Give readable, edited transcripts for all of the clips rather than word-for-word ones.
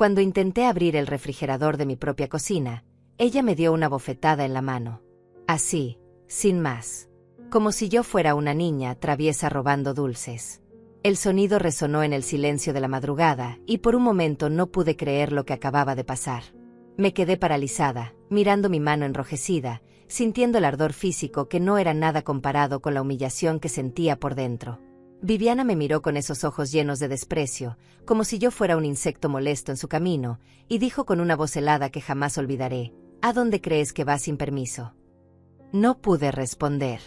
Cuando intenté abrir el refrigerador de mi propia cocina, ella me dio una bofetada en la mano. Así, sin más. Como si yo fuera una niña traviesa robando dulces. El sonido resonó en el silencio de la madrugada y por un momento no pude creer lo que acababa de pasar. Me quedé paralizada, mirando mi mano enrojecida, sintiendo el ardor físico que no era nada comparado con la humillación que sentía por dentro. Viviana me miró con esos ojos llenos de desprecio, como si yo fuera un insecto molesto en su camino, y dijo con una voz helada que jamás olvidaré: ¿A dónde crees que vas sin permiso? No pude responder.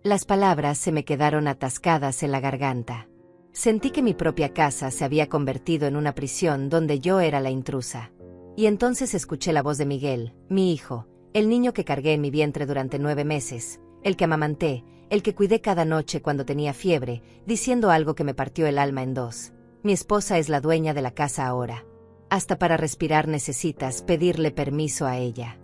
Las palabras se me quedaron atascadas en la garganta. Sentí que mi propia casa se había convertido en una prisión donde yo era la intrusa. Y entonces escuché la voz de Miguel, mi hijo, el niño que cargué en mi vientre durante 9 meses, el que amamanté, el que cuidé cada noche cuando tenía fiebre, diciendo algo que me partió el alma en dos. Mi esposa es la dueña de la casa ahora. Hasta para respirar necesitas pedirle permiso a ella.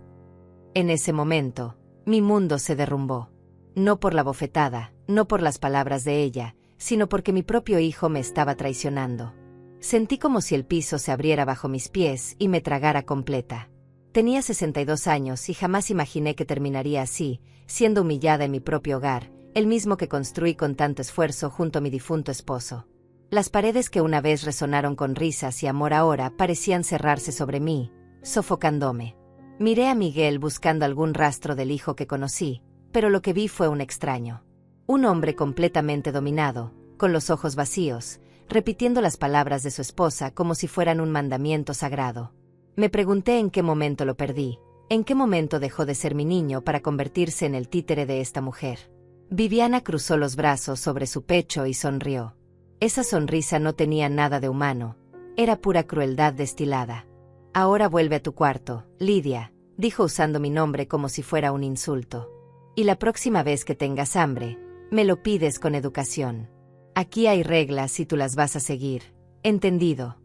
En ese momento, mi mundo se derrumbó. No por la bofetada, no por las palabras de ella, sino porque mi propio hijo me estaba traicionando. Sentí como si el piso se abriera bajo mis pies y me tragara completa. Tenía 62 años y jamás imaginé que terminaría así, siendo humillada en mi propio hogar, el mismo que construí con tanto esfuerzo junto a mi difunto esposo. Las paredes que una vez resonaron con risas y amor ahora parecían cerrarse sobre mí, sofocándome. Miré a Miguel buscando algún rastro del hijo que conocí, pero lo que vi fue un extraño. Un hombre completamente dominado, con los ojos vacíos, repitiendo las palabras de su esposa como si fueran un mandamiento sagrado. Me pregunté en qué momento lo perdí, en qué momento dejó de ser mi niño para convertirse en el títere de esta mujer. Viviana cruzó los brazos sobre su pecho y sonrió. Esa sonrisa no tenía nada de humano, era pura crueldad destilada. Ahora vuelve a tu cuarto, Lidia, dijo usando mi nombre como si fuera un insulto. Y la próxima vez que tengas hambre, me lo pides con educación. Aquí hay reglas y tú las vas a seguir. ¿Entendido?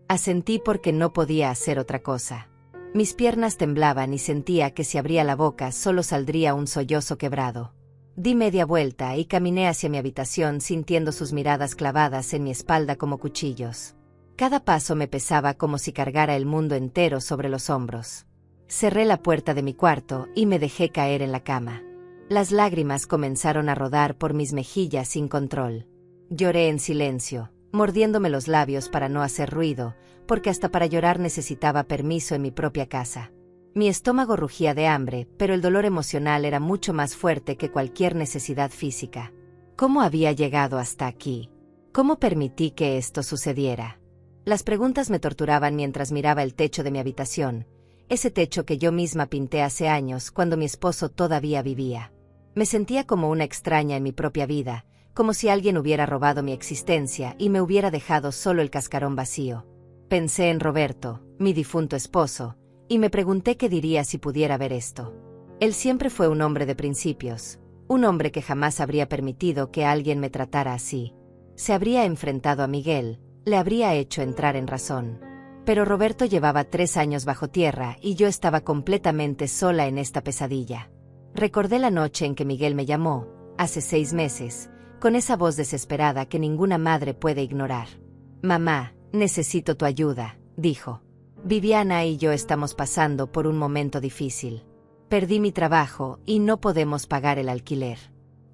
Asentí porque no podía hacer otra cosa. Mis piernas temblaban y sentía que si abría la boca solo saldría un sollozo quebrado. Di media vuelta y caminé hacia mi habitación sintiendo sus miradas clavadas en mi espalda como cuchillos. Cada paso me pesaba como si cargara el mundo entero sobre los hombros. Cerré la puerta de mi cuarto y me dejé caer en la cama. Las lágrimas comenzaron a rodar por mis mejillas sin control. Lloré en silencio, mordiéndome los labios para no hacer ruido, porque hasta para llorar necesitaba permiso en mi propia casa. Mi estómago rugía de hambre, pero el dolor emocional era mucho más fuerte que cualquier necesidad física. ¿Cómo había llegado hasta aquí? ¿Cómo permití que esto sucediera? Las preguntas me torturaban mientras miraba el techo de mi habitación, ese techo que yo misma pinté hace años cuando mi esposo todavía vivía. Me sentía como una extraña en mi propia vida, como si alguien hubiera robado mi existencia y me hubiera dejado solo el cascarón vacío. Pensé en Roberto, mi difunto esposo, y me pregunté qué diría si pudiera ver esto. Él siempre fue un hombre de principios, un hombre que jamás habría permitido que alguien me tratara así. Se habría enfrentado a Miguel, le habría hecho entrar en razón. Pero Roberto llevaba 3 años bajo tierra y yo estaba completamente sola en esta pesadilla. Recordé la noche en que Miguel me llamó, hace 6 meses, con esa voz desesperada que ninguna madre puede ignorar. «Mamá, necesito tu ayuda», dijo. «Viviana y yo estamos pasando por un momento difícil. Perdí mi trabajo y no podemos pagar el alquiler.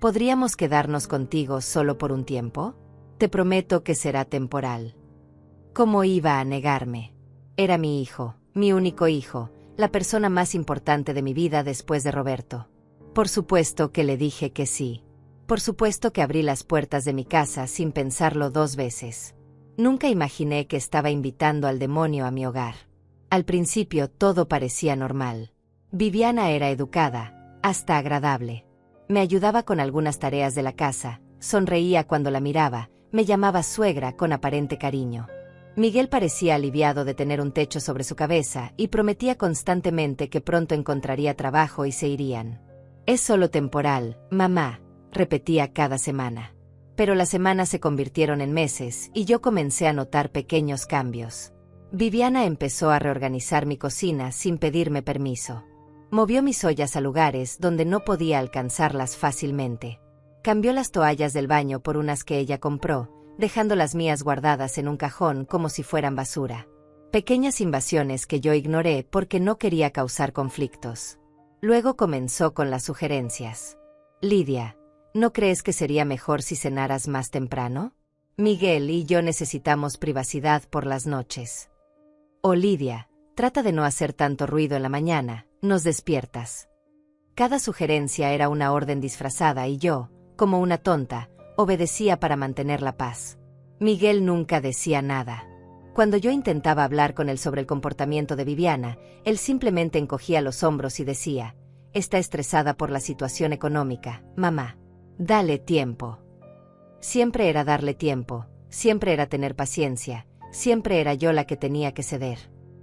¿Podríamos quedarnos contigo solo por un tiempo? Te prometo que será temporal». ¿Cómo iba a negarme? Era mi hijo, mi único hijo, la persona más importante de mi vida después de Roberto. Por supuesto que le dije que sí. Por supuesto que abrí las puertas de mi casa sin pensarlo 2 veces. Nunca imaginé que estaba invitando al demonio a mi hogar. Al principio todo parecía normal. Viviana era educada, hasta agradable. Me ayudaba con algunas tareas de la casa, sonreía cuando la miraba, me llamaba suegra con aparente cariño. Miguel parecía aliviado de tener un techo sobre su cabeza y prometía constantemente que pronto encontraría trabajo y se irían. «Es solo temporal, mamá», repetía cada semana. Pero las semanas se convirtieron en meses y yo comencé a notar pequeños cambios. Viviana empezó a reorganizar mi cocina sin pedirme permiso. Movió mis ollas a lugares donde no podía alcanzarlas fácilmente. Cambió las toallas del baño por unas que ella compró, dejando las mías guardadas en un cajón como si fueran basura. Pequeñas invasiones que yo ignoré porque no quería causar conflictos. Luego comenzó con las sugerencias. Lidia, ¿no crees que sería mejor si cenaras más temprano? Miguel y yo necesitamos privacidad por las noches. O Lidia, trata de no hacer tanto ruido en la mañana, nos despiertas. Cada sugerencia era una orden disfrazada y yo, como una tonta, obedecía para mantener la paz. Miguel nunca decía nada. Cuando yo intentaba hablar con él sobre el comportamiento de Viviana, él simplemente encogía los hombros y decía: está estresada por la situación económica, mamá. Dale tiempo. Siempre era darle tiempo, siempre era tener paciencia, siempre era yo la que tenía que ceder.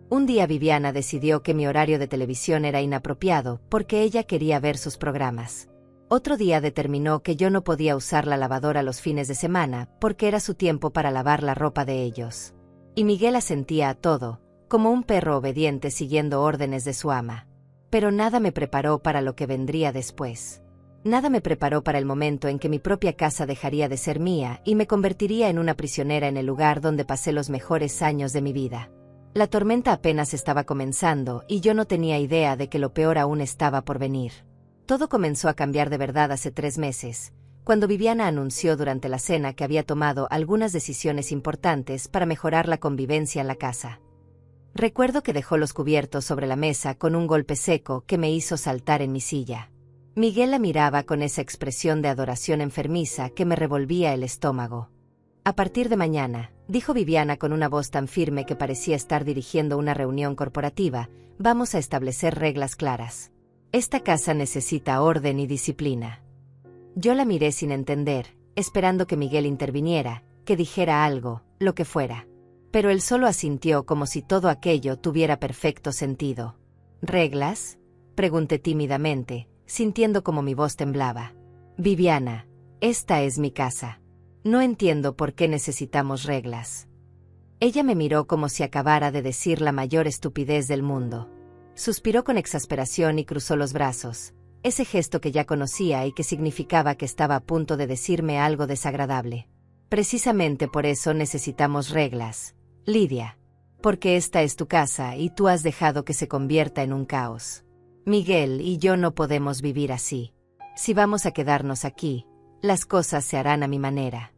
Un día Viviana decidió que mi horario de televisión era inapropiado porque ella quería ver sus programas. Otro día determinó que yo no podía usar la lavadora los fines de semana porque era su tiempo para lavar la ropa de ellos. Y Miguel asentía a todo, como un perro obediente siguiendo órdenes de su ama. Pero nada me preparó para lo que vendría después. Nada me preparó para el momento en que mi propia casa dejaría de ser mía y me convertiría en una prisionera en el lugar donde pasé los mejores años de mi vida. La tormenta apenas estaba comenzando y yo no tenía idea de que lo peor aún estaba por venir. Todo comenzó a cambiar de verdad hace 3 meses, cuando Viviana anunció durante la cena que había tomado algunas decisiones importantes para mejorar la convivencia en la casa. Recuerdo que dejó los cubiertos sobre la mesa con un golpe seco que me hizo saltar en mi silla. Miguel la miraba con esa expresión de adoración enfermiza que me revolvía el estómago. A partir de mañana, dijo Viviana con una voz tan firme que parecía estar dirigiendo una reunión corporativa, vamos a establecer reglas claras. Esta casa necesita orden y disciplina. Yo la miré sin entender, esperando que Miguel interviniera, que dijera algo, lo que fuera. Pero él solo asintió como si todo aquello tuviera perfecto sentido. ¿Reglas?, pregunté tímidamente, sintiendo como mi voz temblaba. Viviana, esta es mi casa. No entiendo por qué necesitamos reglas. Ella me miró como si acabara de decir la mayor estupidez del mundo. Suspiró con exasperación y cruzó los brazos. Ese gesto que ya conocía y que significaba que estaba a punto de decirme algo desagradable. Precisamente por eso necesitamos reglas, Lidia. Porque esta es tu casa y tú has dejado que se convierta en un caos. Miguel y yo no podemos vivir así. Si vamos a quedarnos aquí, las cosas se harán a mi manera.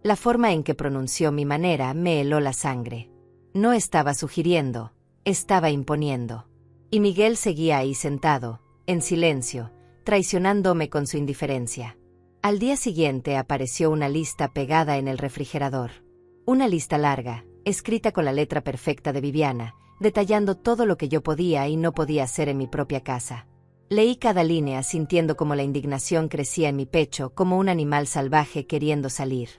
La forma en que pronunció mi manera me heló la sangre. No estaba sugiriendo, estaba imponiendo. Y Miguel seguía ahí sentado, en silencio, traicionándome con su indiferencia. Al día siguiente apareció una lista pegada en el refrigerador. Una lista larga, escrita con la letra perfecta de Viviana, detallando todo lo que yo podía y no podía hacer en mi propia casa. Leí cada línea sintiendo como la indignación crecía en mi pecho como un animal salvaje queriendo salir.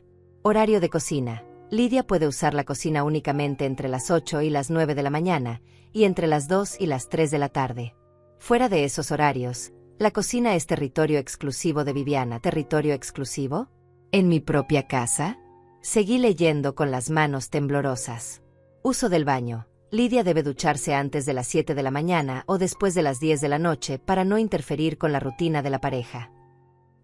Horario de cocina. Lidia puede usar la cocina únicamente entre las 8 y las 9 de la mañana, y entre las 2 y las 3 de la tarde. Fuera de esos horarios, la cocina es territorio exclusivo de Viviana. ¿Territorio exclusivo? ¿En mi propia casa? Seguí leyendo con las manos temblorosas. Uso del baño. Lidia debe ducharse antes de las 7 de la mañana o después de las 10 de la noche para no interferir con la rutina de la pareja.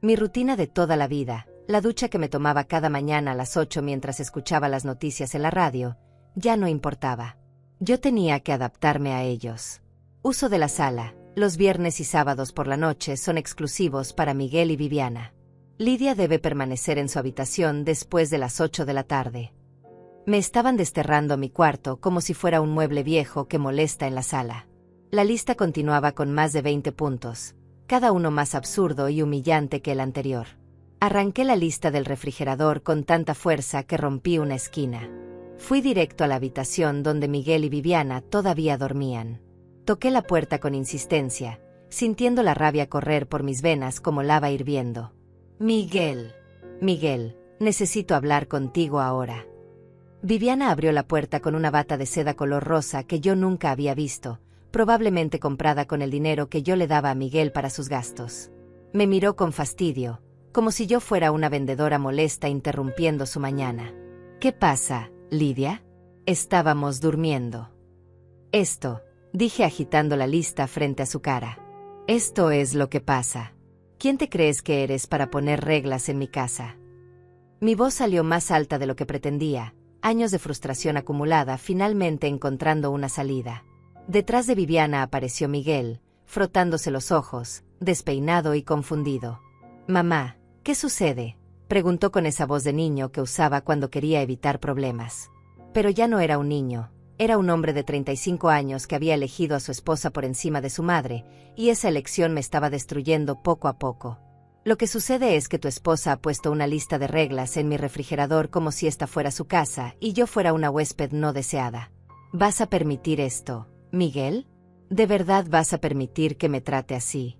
Mi rutina de toda la vida, la ducha que me tomaba cada mañana a las 8 mientras escuchaba las noticias en la radio, ya no importaba. Yo tenía que adaptarme a ellos. Uso de la sala. Los viernes y sábados por la noche son exclusivos para Miguel y Viviana. Lidia debe permanecer en su habitación después de las 8 de la tarde. Me estaban desterrando mi cuarto como si fuera un mueble viejo que molesta en la sala. La lista continuaba con más de 20 puntos, cada uno más absurdo y humillante que el anterior. Arranqué la lista del refrigerador con tanta fuerza que rompí una esquina. Fui directo a la habitación donde Miguel y Viviana todavía dormían. Toqué la puerta con insistencia, sintiendo la rabia correr por mis venas como lava hirviendo. Miguel, necesito hablar contigo ahora. Viviana abrió la puerta con una bata de seda color rosa que yo nunca había visto, probablemente comprada con el dinero que yo le daba a Miguel para sus gastos. Me miró con fastidio, como si yo fuera una vendedora molesta interrumpiendo su mañana. ¿Qué pasa, Lidia? Estábamos durmiendo. Esto, dije agitando la lista frente a su cara. Esto es lo que pasa. ¿Quién te crees que eres para poner reglas en mi casa? Mi voz salió más alta de lo que pretendía, años de frustración acumulada finalmente encontrando una salida. Detrás de Viviana apareció Miguel, frotándose los ojos, despeinado y confundido. «Mamá, ¿qué sucede?», preguntó con esa voz de niño que usaba cuando quería evitar problemas. Pero ya no era un niño, era un hombre de 35 años que había elegido a su esposa por encima de su madre, y esa elección me estaba destruyendo poco a poco. «Lo que sucede es que tu esposa ha puesto una lista de reglas en mi refrigerador como si esta fuera su casa y yo fuera una huésped no deseada. ¿Vas a permitir esto, Miguel? ¿De verdad vas a permitir que me trate así?».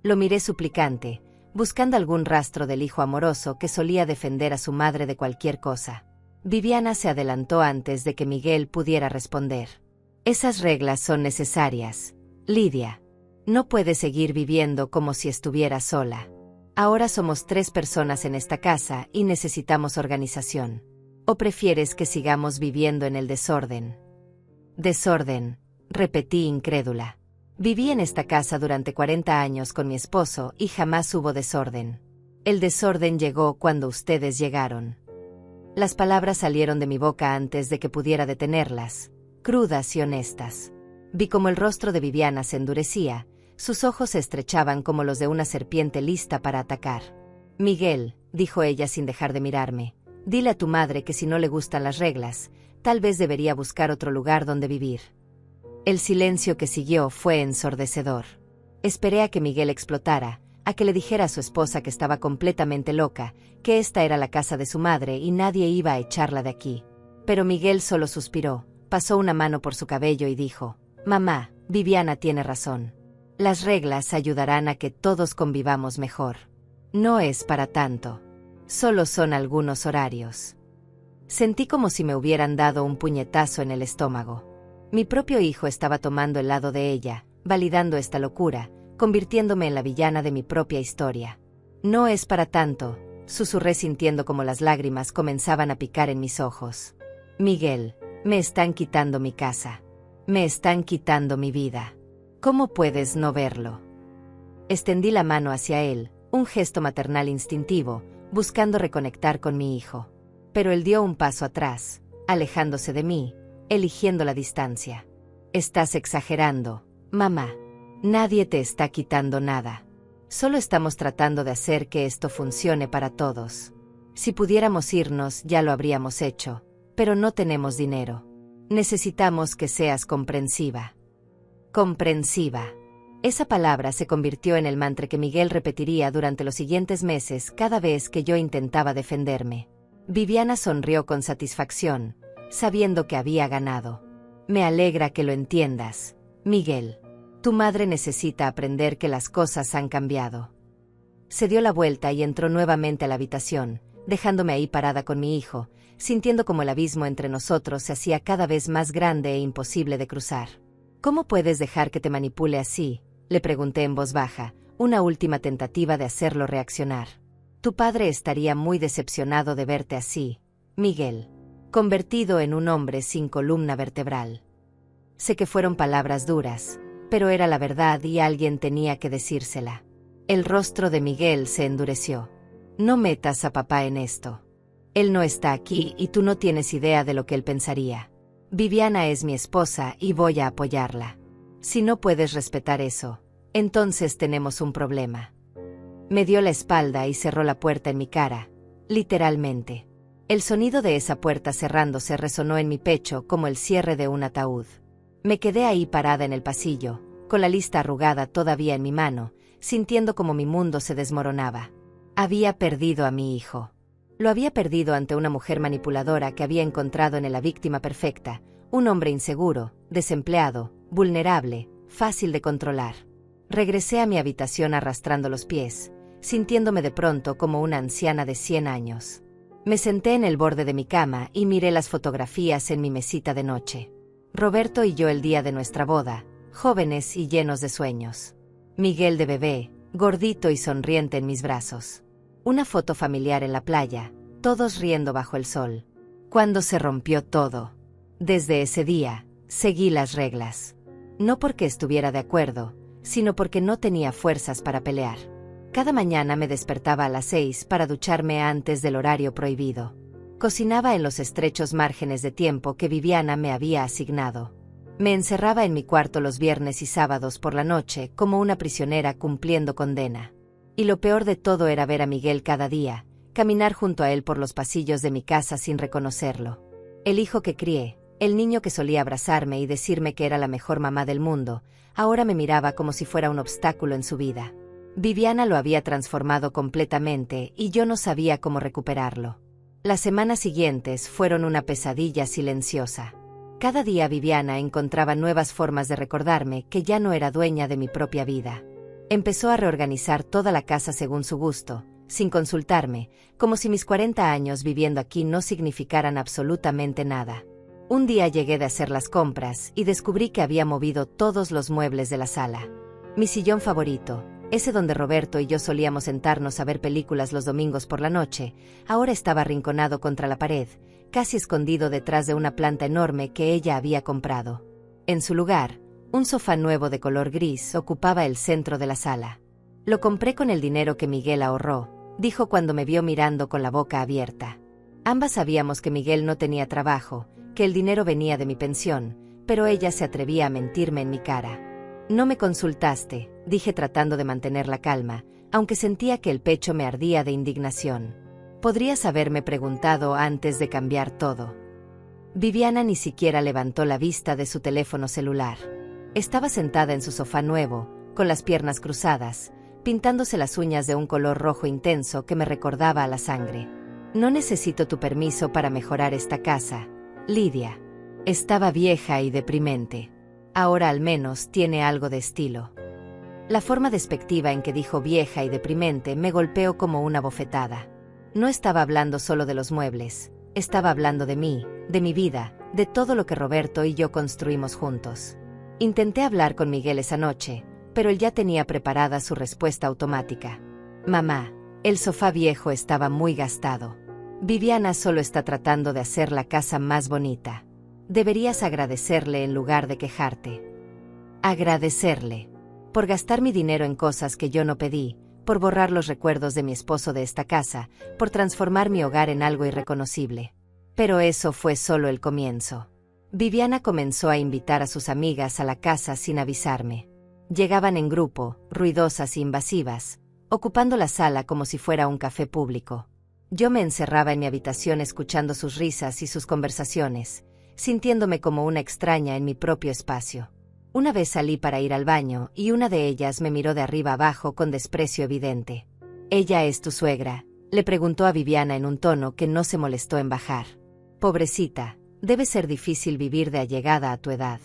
Lo miré suplicante, buscando algún rastro del hijo amoroso que solía defender a su madre de cualquier cosa. Viviana se adelantó antes de que Miguel pudiera responder. «Esas reglas son necesarias, Lidia. No puedes seguir viviendo como si estuviera sola. Ahora somos 3 personas en esta casa y necesitamos organización. ¿O prefieres que sigamos viviendo en el desorden?». «Desorden», repetí incrédula. «Viví en esta casa durante 40 años con mi esposo y jamás hubo desorden. El desorden llegó cuando ustedes llegaron». Las palabras salieron de mi boca antes de que pudiera detenerlas, crudas y honestas. Vi cómo el rostro de Viviana se endurecía, sus ojos se estrechaban como los de una serpiente lista para atacar. «Miguel», dijo ella sin dejar de mirarme, «dile a tu madre que si no le gustan las reglas, tal vez debería buscar otro lugar donde vivir». El silencio que siguió fue ensordecedor. Esperé a que Miguel explotara, a que le dijera a su esposa que estaba completamente loca, que esta era la casa de su madre y nadie iba a echarla de aquí. Pero Miguel solo suspiró, pasó una mano por su cabello y dijo: «Mamá, Viviana tiene razón. Las reglas ayudarán a que todos convivamos mejor. No es para tanto. Solo son algunos horarios». Sentí como si me hubieran dado un puñetazo en el estómago. Mi propio hijo estaba tomando el lado de ella, validando esta locura, convirtiéndome en la villana de mi propia historia. «No es para tanto», susurré sintiendo como las lágrimas comenzaban a picar en mis ojos. «Miguel, me están quitando mi casa. Me están quitando mi vida. ¿Cómo puedes no verlo?». Extendí la mano hacia él, un gesto maternal instintivo, buscando reconectar con mi hijo. Pero él dio un paso atrás, alejándose de mí, eligiendo la distancia. «Estás exagerando, mamá. Nadie te está quitando nada. Solo estamos tratando de hacer que esto funcione para todos. Si pudiéramos irnos, ya lo habríamos hecho, pero no tenemos dinero. Necesitamos que seas comprensiva». Comprensiva. Esa palabra se convirtió en el mantra que Miguel repetiría durante los siguientes meses cada vez que yo intentaba defenderme. Viviana sonrió con satisfacción, sabiendo que había ganado. «Mealegra que lo entiendas, Miguel. Tu madre necesita aprender que las cosas han cambiado». Se dio la vuelta y entró nuevamente a la habitación, dejándome ahí parada con mi hijo, sintiendo como el abismo entre nosotros se hacía cada vez más grande e imposible de cruzar. «¿Cómo puedes dejar que te manipule así?», le pregunté en voz baja, una última tentativa de hacerlo reaccionar. «Tu padre estaría muy decepcionado de verte así, Miguel. Convertido en un hombre sin columna vertebral». Sé que fueron palabras duras, pero era la verdad y alguien tenía que decírsela. El rostro de Miguel se endureció. «No metas a papá en esto. Él no está aquí y tú no tienes idea de lo que él pensaría. Viviana es mi esposa y voy a apoyarla. Si no puedes respetar eso, entonces tenemos un problema». Me dio la espalda y cerró la puerta en mi cara, literalmente. El sonido de esa puerta cerrándose resonó en mi pecho como el cierre de un ataúd. Me quedé ahí parada en el pasillo, con la lista arrugada todavía en mi mano, sintiendo como mi mundo se desmoronaba. Había perdido a mi hijo. Lo había perdido ante una mujer manipuladora que había encontrado en él la víctima perfecta, un hombre inseguro, desempleado, vulnerable, fácil de controlar. Regresé a mi habitación arrastrando los pies, sintiéndome de pronto como una anciana de 100 años. Me senté en el borde de mi cama y miré las fotografías en mi mesita de noche. Roberto y yo el día de nuestra boda, jóvenes y llenos de sueños. Miguel de bebé, gordito y sonriente en mis brazos. Una foto familiar en la playa, todos riendo bajo el sol. Cuando se rompió todo. Desde ese día, seguí las reglas. No porque estuviera de acuerdo, sino porque no tenía fuerzas para pelear. Cada mañana me despertaba a las 6 para ducharme antes del horario prohibido. Cocinaba en los estrechos márgenes de tiempo que Viviana me había asignado. Me encerraba en mi cuarto los viernes y sábados por la noche como una prisionera cumpliendo condena. Y lo peor de todo era ver a Miguel cada día, caminar junto a él por los pasillos de mi casa sin reconocerlo. El hijo que crié, el niño que solía abrazarme y decirme que era la mejor mamá del mundo, ahora me miraba como si fuera un obstáculo en su vida. Viviana lo había transformado completamente y yo no sabía cómo recuperarlo. Las semanas siguientes fueron una pesadilla silenciosa. Cada día Viviana encontraba nuevas formas de recordarme que ya no era dueña de mi propia vida. Empezó a reorganizar toda la casa según su gusto, sin consultarme, como si mis 40 años viviendo aquí no significaran absolutamente nada. Un día llegué de hacer las compras y descubrí que había movido todos los muebles de la sala. Mi sillón favorito, ese donde Roberto y yo solíamos sentarnos a ver películas los domingos por la noche, ahora estaba arrinconado contra la pared, casi escondido detrás de una planta enorme que ella había comprado. En su lugar, un sofá nuevo de color gris ocupaba el centro de la sala. Lo compré con el dinero que Miguel ahorró, dijo cuando me vio mirando con la boca abierta. Ambas sabíamos que Miguel no tenía trabajo, que el dinero venía de mi pensión, pero ella se atrevía a mentirme en mi cara. No me consultaste, dije tratando de mantener la calma, aunque sentía que el pecho me ardía de indignación. Podrías haberme preguntado antes de cambiar todo. Viviana ni siquiera levantó la vista de su teléfono celular. Estaba sentada en su sofá nuevo, con las piernas cruzadas, pintándose las uñas de un color rojo intenso que me recordaba a la sangre. No necesito tu permiso para mejorar esta casa, Lidia. Estaba vieja y deprimente. Ahora al menos tiene algo de estilo. La forma despectiva en que dijo vieja y deprimente me golpeó como una bofetada. No estaba hablando solo de los muebles, estaba hablando de mí, de mi vida, de todo lo que Roberto y yo construimos juntos. Intenté hablar con Miguel esa noche, pero él ya tenía preparada su respuesta automática. Mamá, el sofá viejo estaba muy gastado. Viviana solo está tratando de hacer la casa más bonita. Deberías agradecerle en lugar de quejarte. Agradecerle. Por gastar mi dinero en cosas que yo no pedí, por borrar los recuerdos de mi esposo de esta casa, por transformar mi hogar en algo irreconocible. Pero eso fue solo el comienzo. Viviana comenzó a invitar a sus amigas a la casa sin avisarme. Llegaban en grupo, ruidosas e invasivas, ocupando la sala como si fuera un café público. Yo me encerraba en mi habitación escuchando sus risas y sus conversaciones, sintiéndome como una extraña en mi propio espacio. Una vez salí para ir al baño y una de ellas me miró de arriba abajo con desprecio evidente. «¿Ella es tu suegra?», le preguntó a Viviana en un tono que no se molestó en bajar. «Pobrecita, debe ser difícil vivir de allegada a tu edad».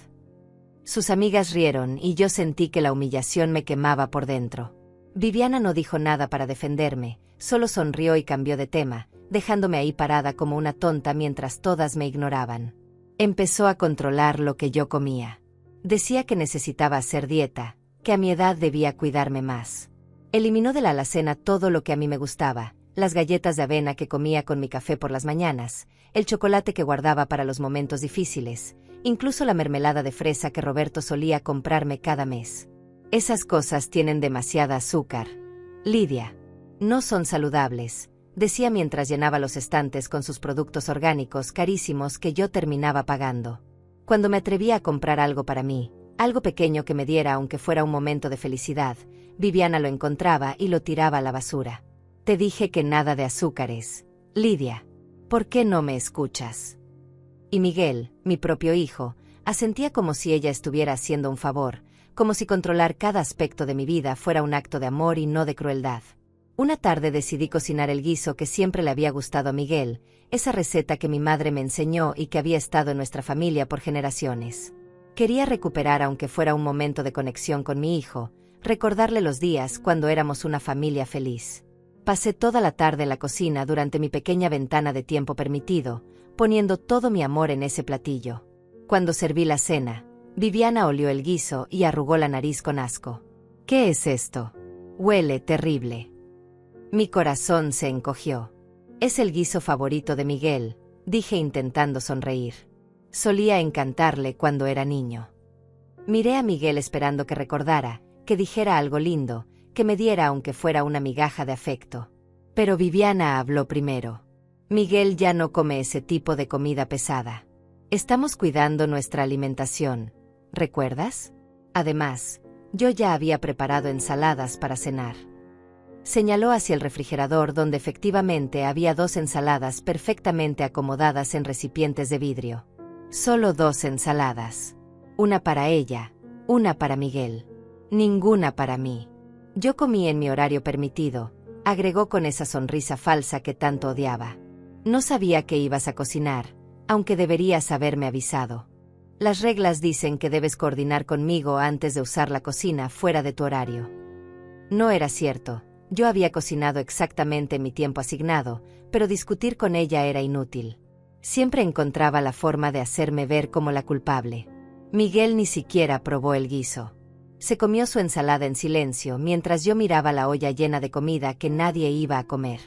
Sus amigas rieron y yo sentí que la humillación me quemaba por dentro. Viviana no dijo nada para defenderme, solo sonrió y cambió de tema, dejándome ahí parada como una tonta mientras todas me ignoraban. Empezó a controlar lo que yo comía. Decía que necesitaba hacer dieta, que a mi edad debía cuidarme más. Eliminó de la alacena todo lo que a mí me gustaba, las galletas de avena que comía con mi café por las mañanas, el chocolate que guardaba para los momentos difíciles, incluso la mermelada de fresa que Roberto solía comprarme cada mes. Esas cosas tienen demasiada azúcar, Lidia. No son saludables, decía mientras llenaba los estantes con sus productos orgánicos carísimos que yo terminaba pagando. Cuando me atrevía a comprar algo para mí, algo pequeño que me diera aunque fuera un momento de felicidad, Viviana lo encontraba y lo tiraba a la basura. Te dije que nada de azúcares, Lidia. ¿Por qué no me escuchas? Y Miguel, mi propio hijo, asentía como si ella estuviera haciendo un favor, como si controlar cada aspecto de mi vida fuera un acto de amor y no de crueldad. Una tarde decidí cocinar el guiso que siempre le había gustado a Miguel, esa receta que mi madre me enseñó y que había estado en nuestra familia por generaciones. Quería recuperar aunque fuera un momento de conexión con mi hijo, recordarle los días cuando éramos una familia feliz. Pasé toda la tarde en la cocina durante mi pequeña ventana de tiempo permitido, poniendo todo mi amor en ese platillo. Cuando serví la cena, Viviana olió el guiso y arrugó la nariz con asco. ¿Qué es esto? Huele terrible. Mi corazón se encogió. Es el guiso favorito de Miguel, dije intentando sonreír. Solía encantarle cuando era niño. Miré a Miguel esperando que recordara, que dijera algo lindo, que me diera aunque fuera una migaja de afecto. Pero Viviana habló primero. Miguel ya no come ese tipo de comida pesada. Estamos cuidando nuestra alimentación, ¿recuerdas? Además, yo ya había preparado ensaladas para cenar. Señaló hacia el refrigerador donde efectivamente había 2 ensaladas perfectamente acomodadas en recipientes de vidrio. Solo 2 ensaladas. Una para ella, una para Miguel. Ninguna para mí. Yo comí en mi horario permitido, agregó con esa sonrisa falsa que tanto odiaba. No sabía que ibas a cocinar, aunque deberías haberme avisado. Las reglas dicen que debes coordinar conmigo antes de usar la cocina fuera de tu horario. No era cierto, yo había cocinado exactamente en mi tiempo asignado, pero discutir con ella era inútil. Siempre encontraba la forma de hacerme ver como la culpable. Miguel ni siquiera probó el guiso. Se comió su ensalada en silencio mientras yo miraba la olla llena de comida que nadie iba a comer.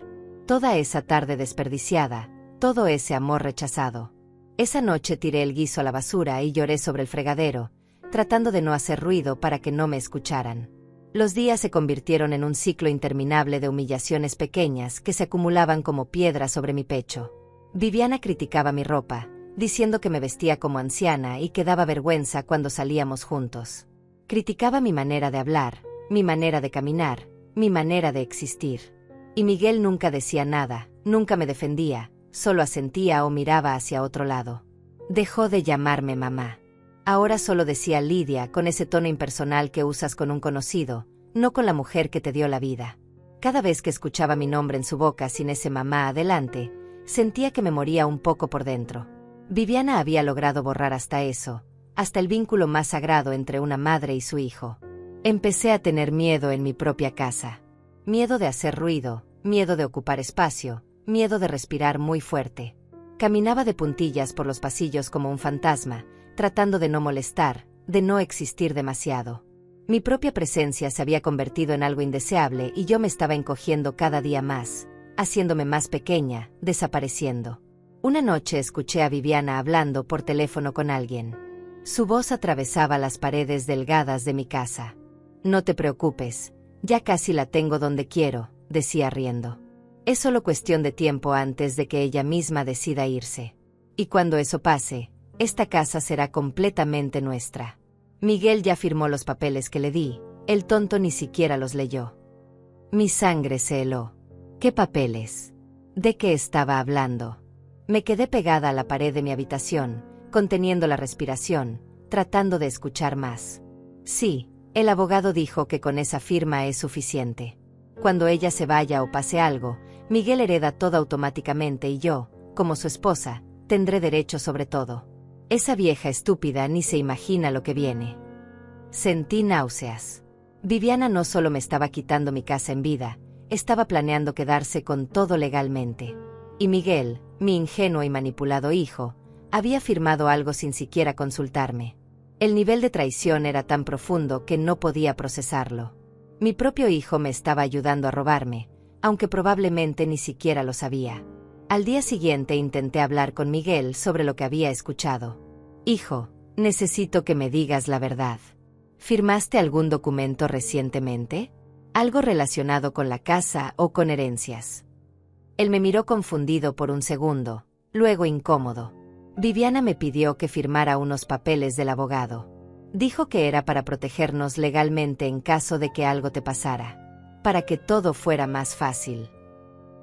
Toda esa tarde desperdiciada, todo ese amor rechazado. Esa noche tiré el guiso a la basura y lloré sobre el fregadero, tratando de no hacer ruido para que no me escucharan. Los días se convirtieron en un ciclo interminable de humillaciones pequeñas que se acumulaban como piedras sobre mi pecho. Viviana criticaba mi ropa, diciendo que me vestía como anciana y que daba vergüenza cuando salíamos juntos. Criticaba mi manera de hablar, mi manera de caminar, mi manera de existir. Y Miguel nunca decía nada, nunca me defendía, solo asentía o miraba hacia otro lado. Dejó de llamarme mamá. Ahora solo decía Lidia con ese tono impersonal que usas con un conocido, no con la mujer que te dio la vida. Cada vez que escuchaba mi nombre en su boca sin ese mamá adelante, sentía que me moría un poco por dentro. Viviana había logrado borrar hasta eso, hasta el vínculo más sagrado entre una madre y su hijo. Empecé a tener miedo en mi propia casa. Miedo de hacer ruido, miedo de ocupar espacio, miedo de respirar muy fuerte. Caminaba de puntillas por los pasillos como un fantasma, tratando de no molestar, de no existir demasiado. Mi propia presencia se había convertido en algo indeseable y yo me estaba encogiendo cada día más, haciéndome más pequeña, desapareciendo. Una noche escuché a Viviana hablando por teléfono con alguien. Su voz atravesaba las paredes delgadas de mi casa. No te preocupes, ya casi la tengo donde quiero, decía riendo. Es solo cuestión de tiempo antes de que ella misma decida irse. Y cuando eso pase, esta casa será completamente nuestra. Miguel ya firmó los papeles que le di, el tonto ni siquiera los leyó. Mi sangre se heló. ¿Qué papeles? ¿De qué estaba hablando? Me quedé pegada a la pared de mi habitación, conteniendo la respiración, tratando de escuchar más. Sí, el abogado dijo que con esa firma es suficiente. Cuando ella se vaya o pase algo, Miguel hereda todo automáticamente y yo, como su esposa, tendré derecho sobre todo. Esa vieja estúpida ni se imagina lo que viene. Sentí náuseas. Viviana no solo me estaba quitando mi casa en vida, estaba planeando quedarse con todo legalmente. Y Miguel, mi ingenuo y manipulado hijo, había firmado algo sin siquiera consultarme. El nivel de traición era tan profundo que no podía procesarlo. Mi propio hijo me estaba ayudando a robarme, aunque probablemente ni siquiera lo sabía. Al día siguiente intenté hablar con Miguel sobre lo que había escuchado. Hijo, necesito que me digas la verdad. ¿Firmaste algún documento recientemente? ¿Algo relacionado con la casa o con herencias? Él me miró confundido por un segundo, luego incómodo. Viviana me pidió que firmara unos papeles del abogado. Dijo que era para protegernos legalmente en caso de que algo te pasara, para que todo fuera más fácil.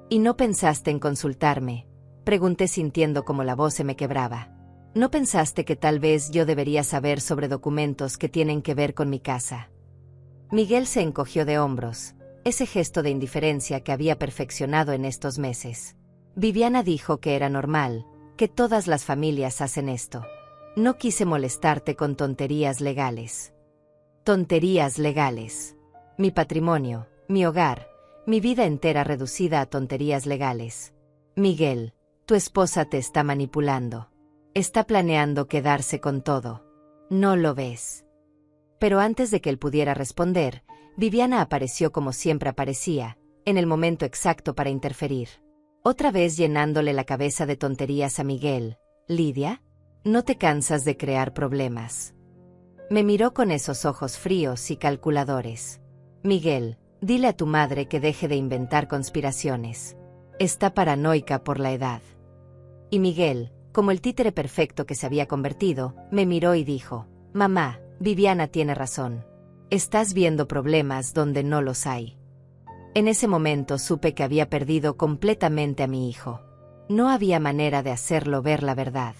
¿Y no pensaste en consultarme?, pregunté sintiendo como la voz se me quebraba. ¿No pensaste que tal vez yo debería saber sobre documentos que tienen que ver con mi casa? Miguel se encogió de hombros, ese gesto de indiferencia que había perfeccionado en estos meses. Viviana dijo que era normal, que todas las familias hacen esto. No quise molestarte con tonterías legales. Tonterías legales. Mi patrimonio, mi hogar, mi vida entera reducida a tonterías legales. Miguel, tu esposa te está manipulando. Está planeando quedarse con todo. ¿No lo ves? Pero antes de que él pudiera responder, Viviana apareció como siempre aparecía, en el momento exacto para interferir. Otra vez llenándole la cabeza de tonterías a Miguel. ¿Lidia? ¿No te cansas de crear problemas? Me miró con esos ojos fríos y calculadores. Miguel, dile a tu madre que deje de inventar conspiraciones. Está paranoica por la edad. Y Miguel, como el títere perfecto que se había convertido, me miró y dijo: «Mamá, Viviana tiene razón. Estás viendo problemas donde no los hay». En ese momento supe que había perdido completamente a mi hijo. No había manera de hacerlo ver la verdad.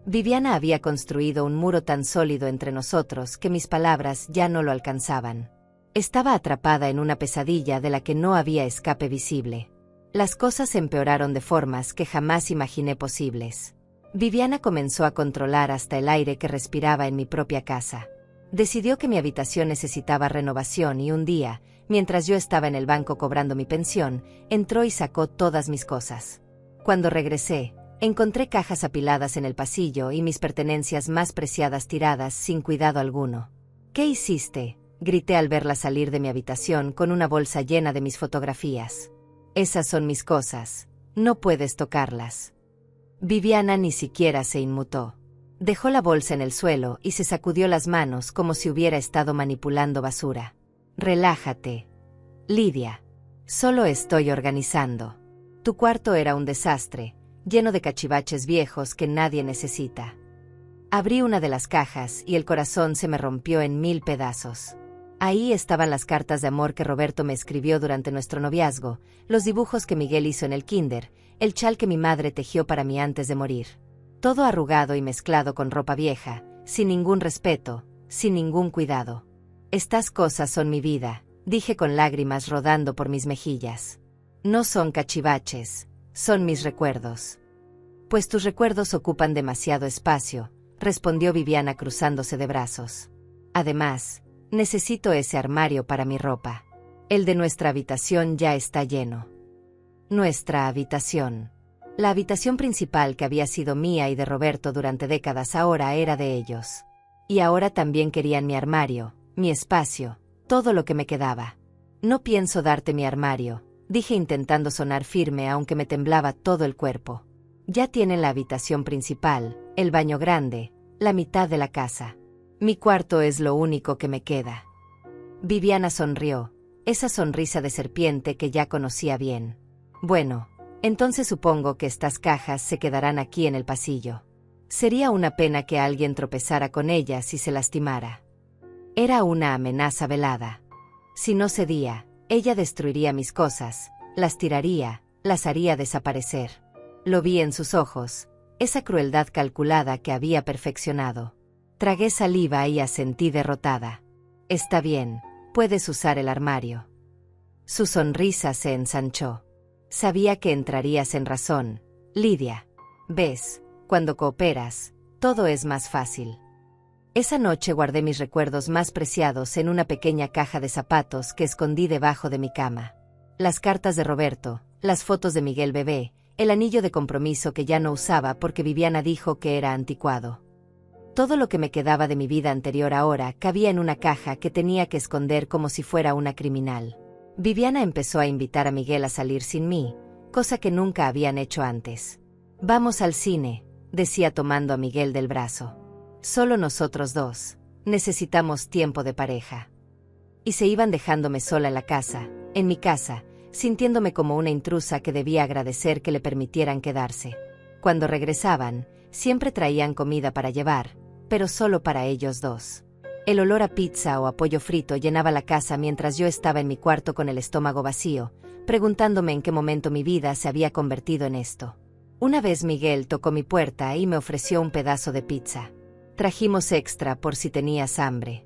Viviana había construido un muro tan sólido entre nosotros que mis palabras ya no lo alcanzaban. Estaba atrapada en una pesadilla de la que no había escape visible. Las cosas empeoraron de formas que jamás imaginé posibles. Viviana comenzó a controlar hasta el aire que respiraba en mi propia casa. Decidió que mi habitación necesitaba renovación y un día, mientras yo estaba en el banco cobrando mi pensión, entró y sacó todas mis cosas. Cuando regresé, encontré cajas apiladas en el pasillo y mis pertenencias más preciadas tiradas sin cuidado alguno. «¿Qué hiciste?», grité al verla salir de mi habitación con una bolsa llena de mis fotografías. «Esas son mis cosas. No puedes tocarlas». Viviana ni siquiera se inmutó. Dejó la bolsa en el suelo y se sacudió las manos como si hubiera estado manipulando basura. «Relájate, Lidia. Solo estoy organizando. Tu cuarto era un desastre, lleno de cachivaches viejos que nadie necesita». Abrí una de las cajas y el corazón se me rompió en 1000 pedazos. Ahí estaban las cartas de amor que Roberto me escribió durante nuestro noviazgo, los dibujos que Miguel hizo en el kinder, el chal que mi madre tejió para mí antes de morir. Todo arrugado y mezclado con ropa vieja, sin ningún respeto, sin ningún cuidado. «Estas cosas son mi vida», dije con lágrimas rodando por mis mejillas. «No son cachivaches, son mis recuerdos». «Pues tus recuerdos ocupan demasiado espacio», respondió Viviana cruzándose de brazos. «Además, necesito ese armario para mi ropa. El de nuestra habitación ya está lleno». Nuestra habitación. La habitación principal que había sido mía y de Roberto durante décadas ahora era de ellos. Y ahora también querían mi armario, mi espacio, todo lo que me quedaba. «No pienso darte mi armario», dije intentando sonar firme aunque me temblaba todo el cuerpo. «Ya tienen la habitación principal, el baño grande, la mitad de la casa. Mi cuarto es lo único que me queda». Viviana sonrió, esa sonrisa de serpiente que ya conocía bien. «Bueno, entonces supongo que estas cajas se quedarán aquí en el pasillo. Sería una pena que alguien tropezara con ellas y se lastimara». Era una amenaza velada. Si no cedía, ella destruiría mis cosas, las tiraría, las haría desaparecer. Lo vi en sus ojos, esa crueldad calculada que había perfeccionado. Tragué saliva y asentí derrotada. «Está bien, puedes usar el armario». Su sonrisa se ensanchó. «Sabía que entrarías en razón, Lidia. Ves, cuando cooperas, todo es más fácil». Esa noche guardé mis recuerdos más preciados en una pequeña caja de zapatos que escondí debajo de mi cama. Las cartas de Roberto, las fotos de Miguel bebé, el anillo de compromiso que ya no usaba porque Viviana dijo que era anticuado. Todo lo que me quedaba de mi vida anterior ahora cabía en una caja que tenía que esconder como si fuera una criminal. Viviana empezó a invitar a Miguel a salir sin mí, cosa que nunca habían hecho antes. «Vamos al cine», decía tomando a Miguel del brazo. «Solo nosotros dos. Necesitamos tiempo de pareja». Y se iban dejándome sola en la casa, en mi casa, sintiéndome como una intrusa que debía agradecer que le permitieran quedarse. Cuando regresaban, siempre traían comida para llevar, pero solo para ellos dos. El olor a pizza o a pollo frito llenaba la casa mientras yo estaba en mi cuarto con el estómago vacío, preguntándome en qué momento mi vida se había convertido en esto. Una vez Miguel tocó mi puerta y me ofreció un pedazo de pizza. «Trajimos extra por si tenías hambre».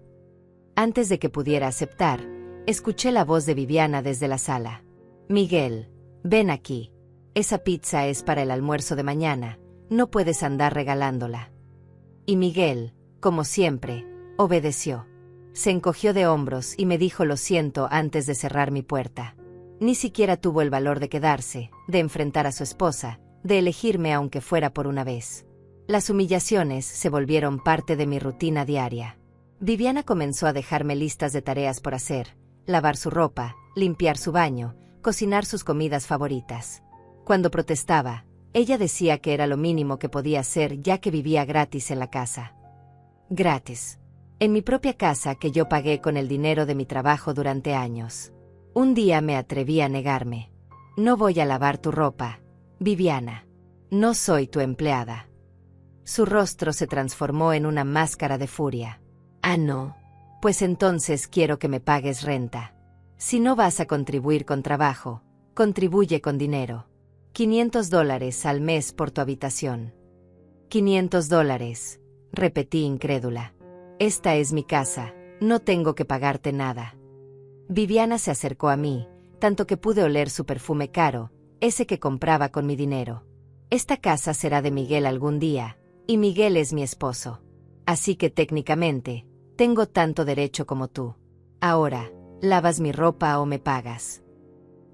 Antes de que pudiera aceptar, escuché la voz de Viviana desde la sala. «Miguel, ven aquí. Esa pizza es para el almuerzo de mañana, no puedes andar regalándola». Y Miguel, como siempre, obedeció. Se encogió de hombros y me dijo lo siento antes de cerrar mi puerta. Ni siquiera tuvo el valor de quedarse, de enfrentar a su esposa, de elegirme aunque fuera por una vez. Las humillaciones se volvieron parte de mi rutina diaria. Viviana comenzó a dejarme listas de tareas por hacer: lavar su ropa, limpiar su baño, cocinar sus comidas favoritas. Cuando protestaba, ella decía que era lo mínimo que podía hacer ya que vivía gratis en la casa. Gratis. En mi propia casa que yo pagué con el dinero de mi trabajo durante años. Un día me atreví a negarme. No voy a lavar tu ropa, Viviana. No soy tu empleada. Su rostro se transformó en una máscara de furia. Ah, no. Pues entonces quiero que me pagues renta. Si no vas a contribuir con trabajo, contribuye con dinero. $500 al mes por tu habitación. $500, repetí incrédula. Esta es mi casa, no tengo que pagarte nada. Viviana se acercó a mí, tanto que pude oler su perfume caro, ese que compraba con mi dinero. Esta casa será de Miguel algún día, y Miguel es mi esposo. Así que técnicamente, tengo tanto derecho como tú. Ahora, ¿lavas mi ropa o me pagas?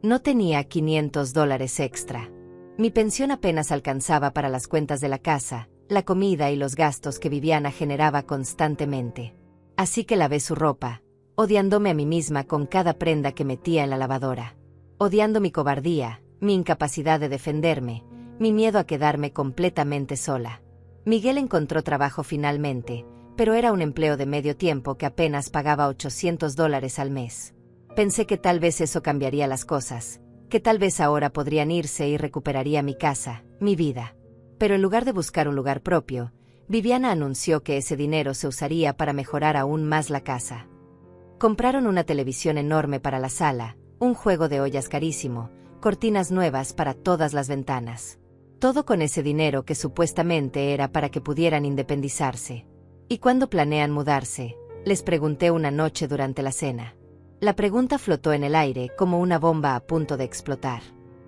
No tenía $500 extra. Mi pensión apenas alcanzaba para las cuentas de la casa, la comida y los gastos que Viviana generaba constantemente. Así que lavé su ropa, odiándome a mí misma con cada prenda que metía en la lavadora. Odiando mi cobardía, mi incapacidad de defenderme, mi miedo a quedarme completamente sola. Miguel encontró trabajo finalmente, pero era un empleo de medio tiempo que apenas pagaba $800 al mes. Pensé que tal vez eso cambiaría las cosas, que tal vez ahora podrían irse y recuperaría mi casa, mi vida. Pero en lugar de buscar un lugar propio, Viviana anunció que ese dinero se usaría para mejorar aún más la casa. Compraron una televisión enorme para la sala, un juego de ollas carísimo, cortinas nuevas para todas las ventanas. Todo con ese dinero que supuestamente era para que pudieran independizarse. ¿Y cuándo planean mudarse?, les pregunté una noche durante la cena. La pregunta flotó en el aire como una bomba a punto de explotar.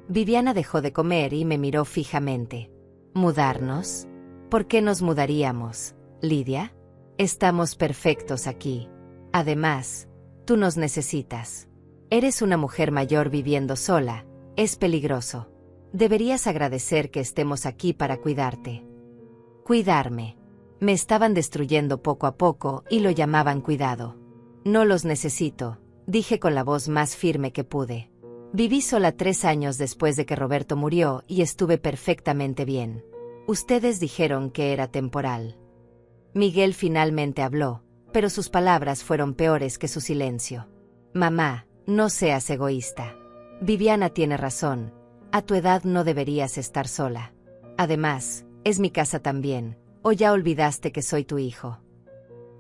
Viviana dejó de comer y me miró fijamente. ¿Mudarnos? ¿Por qué nos mudaríamos, Lidia? Estamos perfectos aquí. Además, tú nos necesitas. Eres una mujer mayor viviendo sola, es peligroso. Deberías agradecer que estemos aquí para cuidarte. Cuidarme. Me estaban destruyendo poco a poco y lo llamaban cuidado. No los necesito, dije con la voz más firme que pude. Viví sola 3 años después de que Roberto murió y estuve perfectamente bien. Ustedes dijeron que era temporal. Miguel finalmente habló, pero sus palabras fueron peores que su silencio. Mamá, no seas egoísta. Viviana tiene razón, a tu edad no deberías estar sola. Además, es mi casa también, ¿o ya olvidaste que soy tu hijo?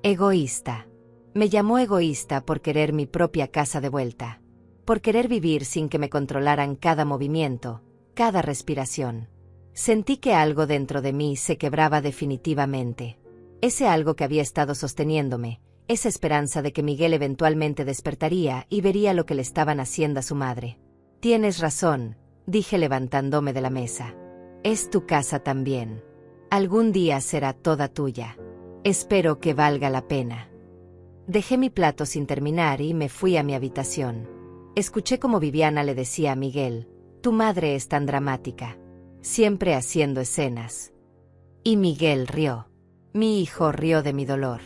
Egoísta. Me llamó egoísta por querer mi propia casa de vuelta. Por querer vivir sin que me controlaran cada movimiento, cada respiración. Sentí que algo dentro de mí se quebraba definitivamente. Ese algo que había estado sosteniéndome, esa esperanza de que Miguel eventualmente despertaría y vería lo que le estaban haciendo a su madre. Tienes razón, dije levantándome de la mesa. Es tu casa también. Algún día será toda tuya. Espero que valga la pena. Dejé mi plato sin terminar y me fui a mi habitación. Escuché como Viviana le decía a Miguel, tu madre es tan dramática. Siempre haciendo escenas. Y Miguel rió. Mi hijo rió de mi dolor.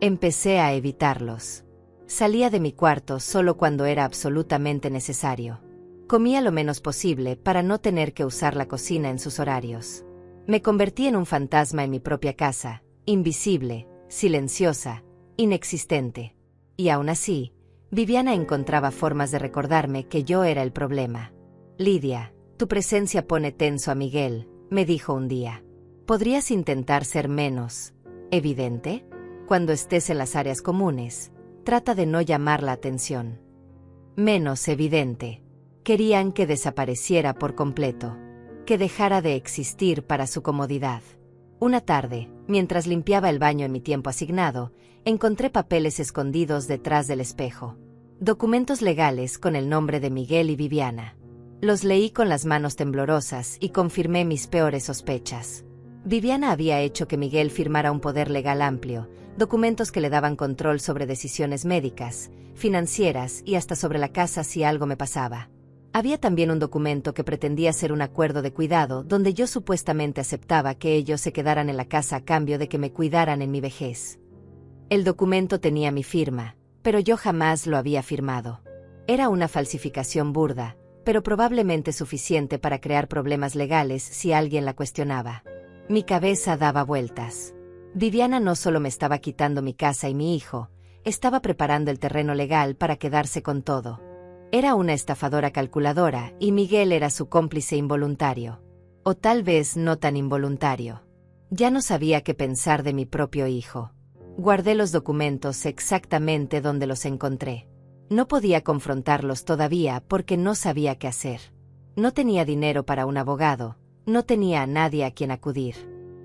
Empecé a evitarlos. Salía de mi cuarto solo cuando era absolutamente necesario. Comía lo menos posible para no tener que usar la cocina en sus horarios. Me convertí en un fantasma en mi propia casa, invisible, silenciosa, inexistente. Y aún así, Viviana encontraba formas de recordarme que yo era el problema. Lidia, tu presencia pone tenso a Miguel, me dijo un día. ¿Podrías intentar ser menos evidente? Cuando estés en las áreas comunes, trata de no llamar la atención. Menos evidente. Querían que desapareciera por completo, que dejara de existir para su comodidad. Una tarde, mientras limpiaba el baño en mi tiempo asignado, encontré papeles escondidos detrás del espejo. Documentos legales con el nombre de Miguel y Viviana. Los leí con las manos temblorosas y confirmé mis peores sospechas. Viviana había hecho que Miguel firmara un poder legal amplio, documentos que le daban control sobre decisiones médicas, financieras y hasta sobre la casa si algo me pasaba. Había también un documento que pretendía ser un acuerdo de cuidado donde yo supuestamente aceptaba que ellos se quedaran en la casa a cambio de que me cuidaran en mi vejez. El documento tenía mi firma, pero yo jamás lo había firmado. Era una falsificación burda, pero probablemente suficiente para crear problemas legales si alguien la cuestionaba. Mi cabeza daba vueltas. Viviana no solo me estaba quitando mi casa y mi hijo, estaba preparando el terreno legal para quedarse con todo. Era una estafadora calculadora y Miguel era su cómplice involuntario. O tal vez no tan involuntario. Ya no sabía qué pensar de mi propio hijo. Guardé los documentos exactamente donde los encontré. No podía confrontarlos todavía porque no sabía qué hacer. No tenía dinero para un abogado, no tenía a nadie a quien acudir.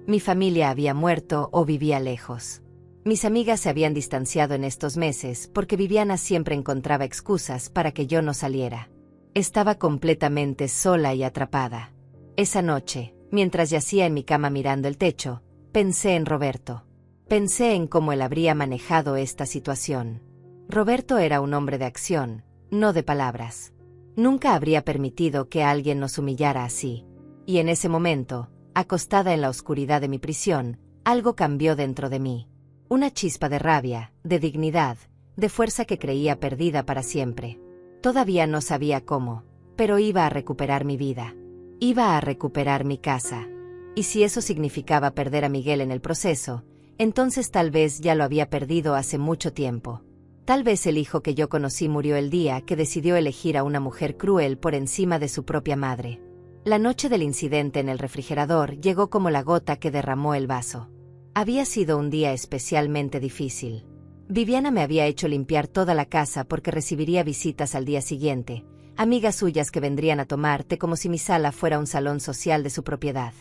Mi familia había muerto o vivía lejos. Mis amigas se habían distanciado en estos meses porque Viviana siempre encontraba excusas para que yo no saliera. Estaba completamente sola y atrapada. Esa noche, mientras yacía en mi cama mirando el techo, pensé en Roberto. Pensé en cómo él habría manejado esta situación. Roberto era un hombre de acción, no de palabras. Nunca habría permitido que alguien nos humillara así. Y en ese momento, acostada en la oscuridad de mi prisión, algo cambió dentro de mí. Una chispa de rabia, de dignidad, de fuerza que creía perdida para siempre. Todavía no sabía cómo, pero iba a recuperar mi vida. Iba a recuperar mi casa. Y si eso significaba perder a Miguel en el proceso, entonces tal vez ya lo había perdido hace mucho tiempo. Tal vez el hijo que yo conocí murió el día que decidió elegir a una mujer cruel por encima de su propia madre. La noche del incidente en el refrigerador llegó como la gota que derramó el vaso. Había sido un día especialmente difícil. Viviana me había hecho limpiar toda la casa porque recibiría visitas al día siguiente, amigas suyas que vendrían a tomar té como si mi sala fuera un salón social de su propiedad.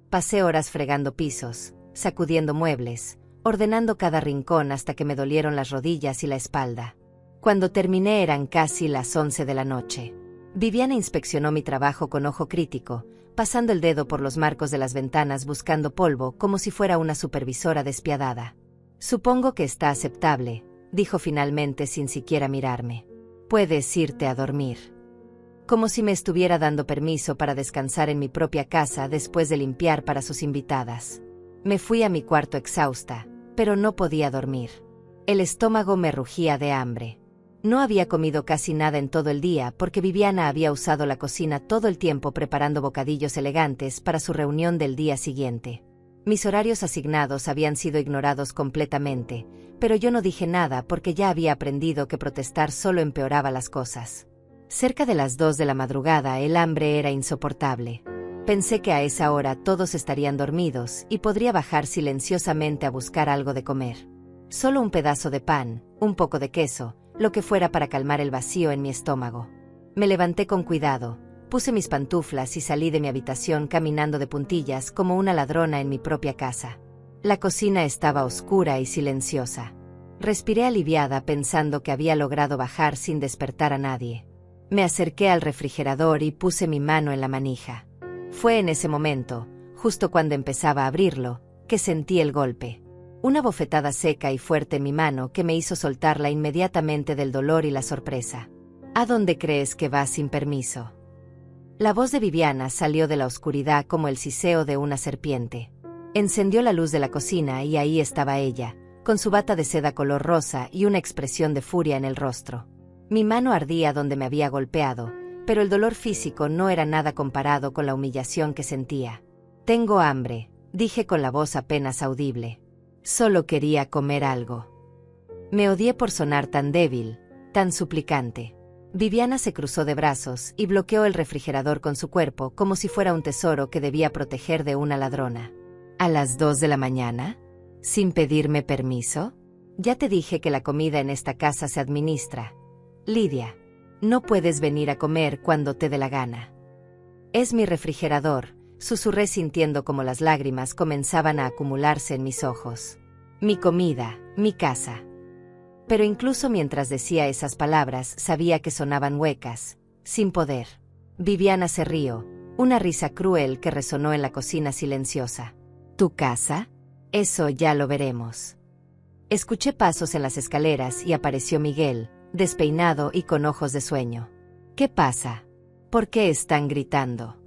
Pasé horas fregando pisos, sacudiendo muebles, ordenando cada rincón hasta que me dolieron las rodillas y la espalda. Cuando terminé eran casi las 11 de la noche. Viviana inspeccionó mi trabajo con ojo crítico, pasando el dedo por los marcos de las ventanas buscando polvo como si fuera una supervisora despiadada. Supongo que está aceptable, dijo finalmente sin siquiera mirarme. Puedes irte a dormir. Como si me estuviera dando permiso para descansar en mi propia casa después de limpiar para sus invitadas. Me fui a mi cuarto exhausta, pero no podía dormir. El estómago me rugía de hambre. No había comido casi nada en todo el día porque Viviana había usado la cocina todo el tiempo preparando bocadillos elegantes para su reunión del día siguiente. Mis horarios asignados habían sido ignorados completamente, pero yo no dije nada porque ya había aprendido que protestar solo empeoraba las cosas. Cerca de las 2 de la madrugada el hambre era insoportable. Pensé que a esa hora todos estarían dormidos y podría bajar silenciosamente a buscar algo de comer. Solo un pedazo de pan, un poco de queso, lo que fuera para calmar el vacío en mi estómago. Me levanté con cuidado, puse mis pantuflas y salí de mi habitación caminando de puntillas como una ladrona en mi propia casa. La cocina estaba oscura y silenciosa. Respiré aliviada pensando que había logrado bajar sin despertar a nadie. Me acerqué al refrigerador y puse mi mano en la manija. Fue en ese momento, justo cuando empezaba a abrirlo, que sentí el golpe. Una bofetada seca y fuerte en mi mano que me hizo soltarla inmediatamente del dolor y la sorpresa. ¿A dónde crees que vas sin permiso? La voz de Viviana salió de la oscuridad como el siseo de una serpiente. Encendió la luz de la cocina y ahí estaba ella, con su bata de seda color rosa y una expresión de furia en el rostro. Mi mano ardía donde me había golpeado, pero el dolor físico no era nada comparado con la humillación que sentía. Tengo hambre, dije con la voz apenas audible. Solo quería comer algo. Me odié por sonar tan débil, tan suplicante. Viviana se cruzó de brazos y bloqueó el refrigerador con su cuerpo como si fuera un tesoro que debía proteger de una ladrona. ¿A las 2 de la mañana? ¿Sin pedirme permiso? Ya te dije que la comida en esta casa se administra. Lidia. No puedes venir a comer cuando te dé la gana. Es mi refrigerador, susurré sintiendo como las lágrimas comenzaban a acumularse en mis ojos. Mi comida, mi casa. Pero incluso mientras decía esas palabras sabía que sonaban huecas, sin poder. Viviana se rió, una risa cruel que resonó en la cocina silenciosa. ¿Tu casa? Eso ya lo veremos. Escuché pasos en las escaleras y apareció Miguel, despeinado y con ojos de sueño. ¿Qué pasa? ¿Por qué están gritando?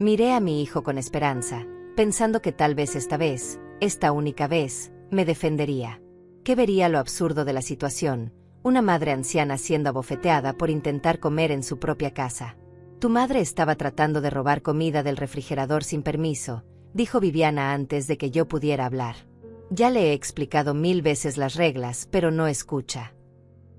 Miré a mi hijo con esperanza, pensando que tal vez esta única vez, me defendería. Que vería lo absurdo de la situación, una madre anciana siendo abofeteada por intentar comer en su propia casa. Tu madre estaba tratando de robar comida del refrigerador sin permiso, dijo Viviana antes de que yo pudiera hablar. Ya le he explicado 1000 veces las reglas, pero no escucha.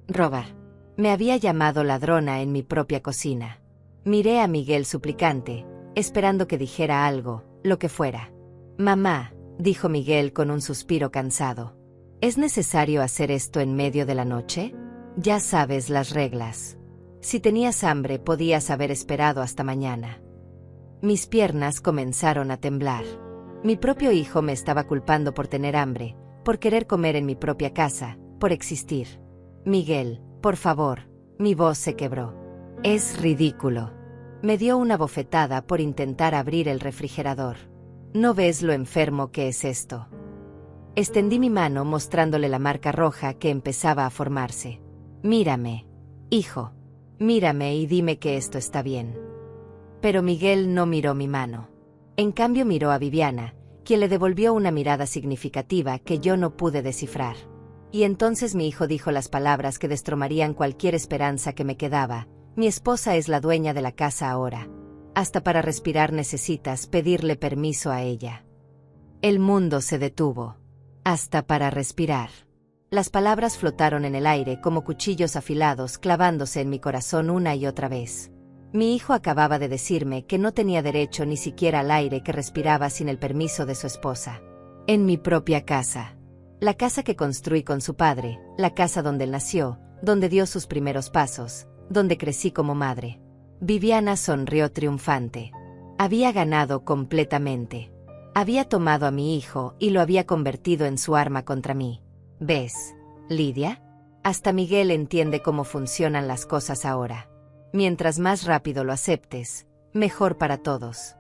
Robar. Me había llamado ladrona en mi propia cocina. Miré a Miguel suplicante, esperando que dijera algo, lo que fuera. Mamá, dijo Miguel con un suspiro cansado. ¿Es necesario hacer esto en medio de la noche? Ya sabes las reglas. Si tenías hambre podías haber esperado hasta mañana. Mis piernas comenzaron a temblar. Mi propio hijo me estaba culpando por tener hambre, por querer comer en mi propia casa, por existir. Miguel, por favor, mi voz se quebró. Es ridículo. Me dio una bofetada por intentar abrir el refrigerador. ¿No ves lo enfermo que es esto? Extendí mi mano mostrándole la marca roja que empezaba a formarse. Mírame, hijo. Mírame y dime que esto está bien. Pero Miguel no miró mi mano. En cambio miró a Viviana, quien le devolvió una mirada significativa que yo no pude descifrar. Y entonces mi hijo dijo las palabras que destromarían cualquier esperanza que me quedaba. Mi esposa es la dueña de la casa ahora. Hasta para respirar necesitas pedirle permiso a ella. El mundo se detuvo. Hasta para respirar. Las palabras flotaron en el aire como cuchillos afilados clavándose en mi corazón una y otra vez. Mi hijo acababa de decirme que no tenía derecho ni siquiera al aire que respiraba sin el permiso de su esposa. En mi propia casa. La casa que construí con su padre, la casa donde él nació, donde dio sus primeros pasos, donde crecí como madre. Viviana sonrió triunfante. Había ganado completamente. Había tomado a mi hijo y lo había convertido en su arma contra mí. ¿Ves, Lidia? Hasta Miguel entiende cómo funcionan las cosas ahora. Mientras más rápido lo aceptes, mejor para todos.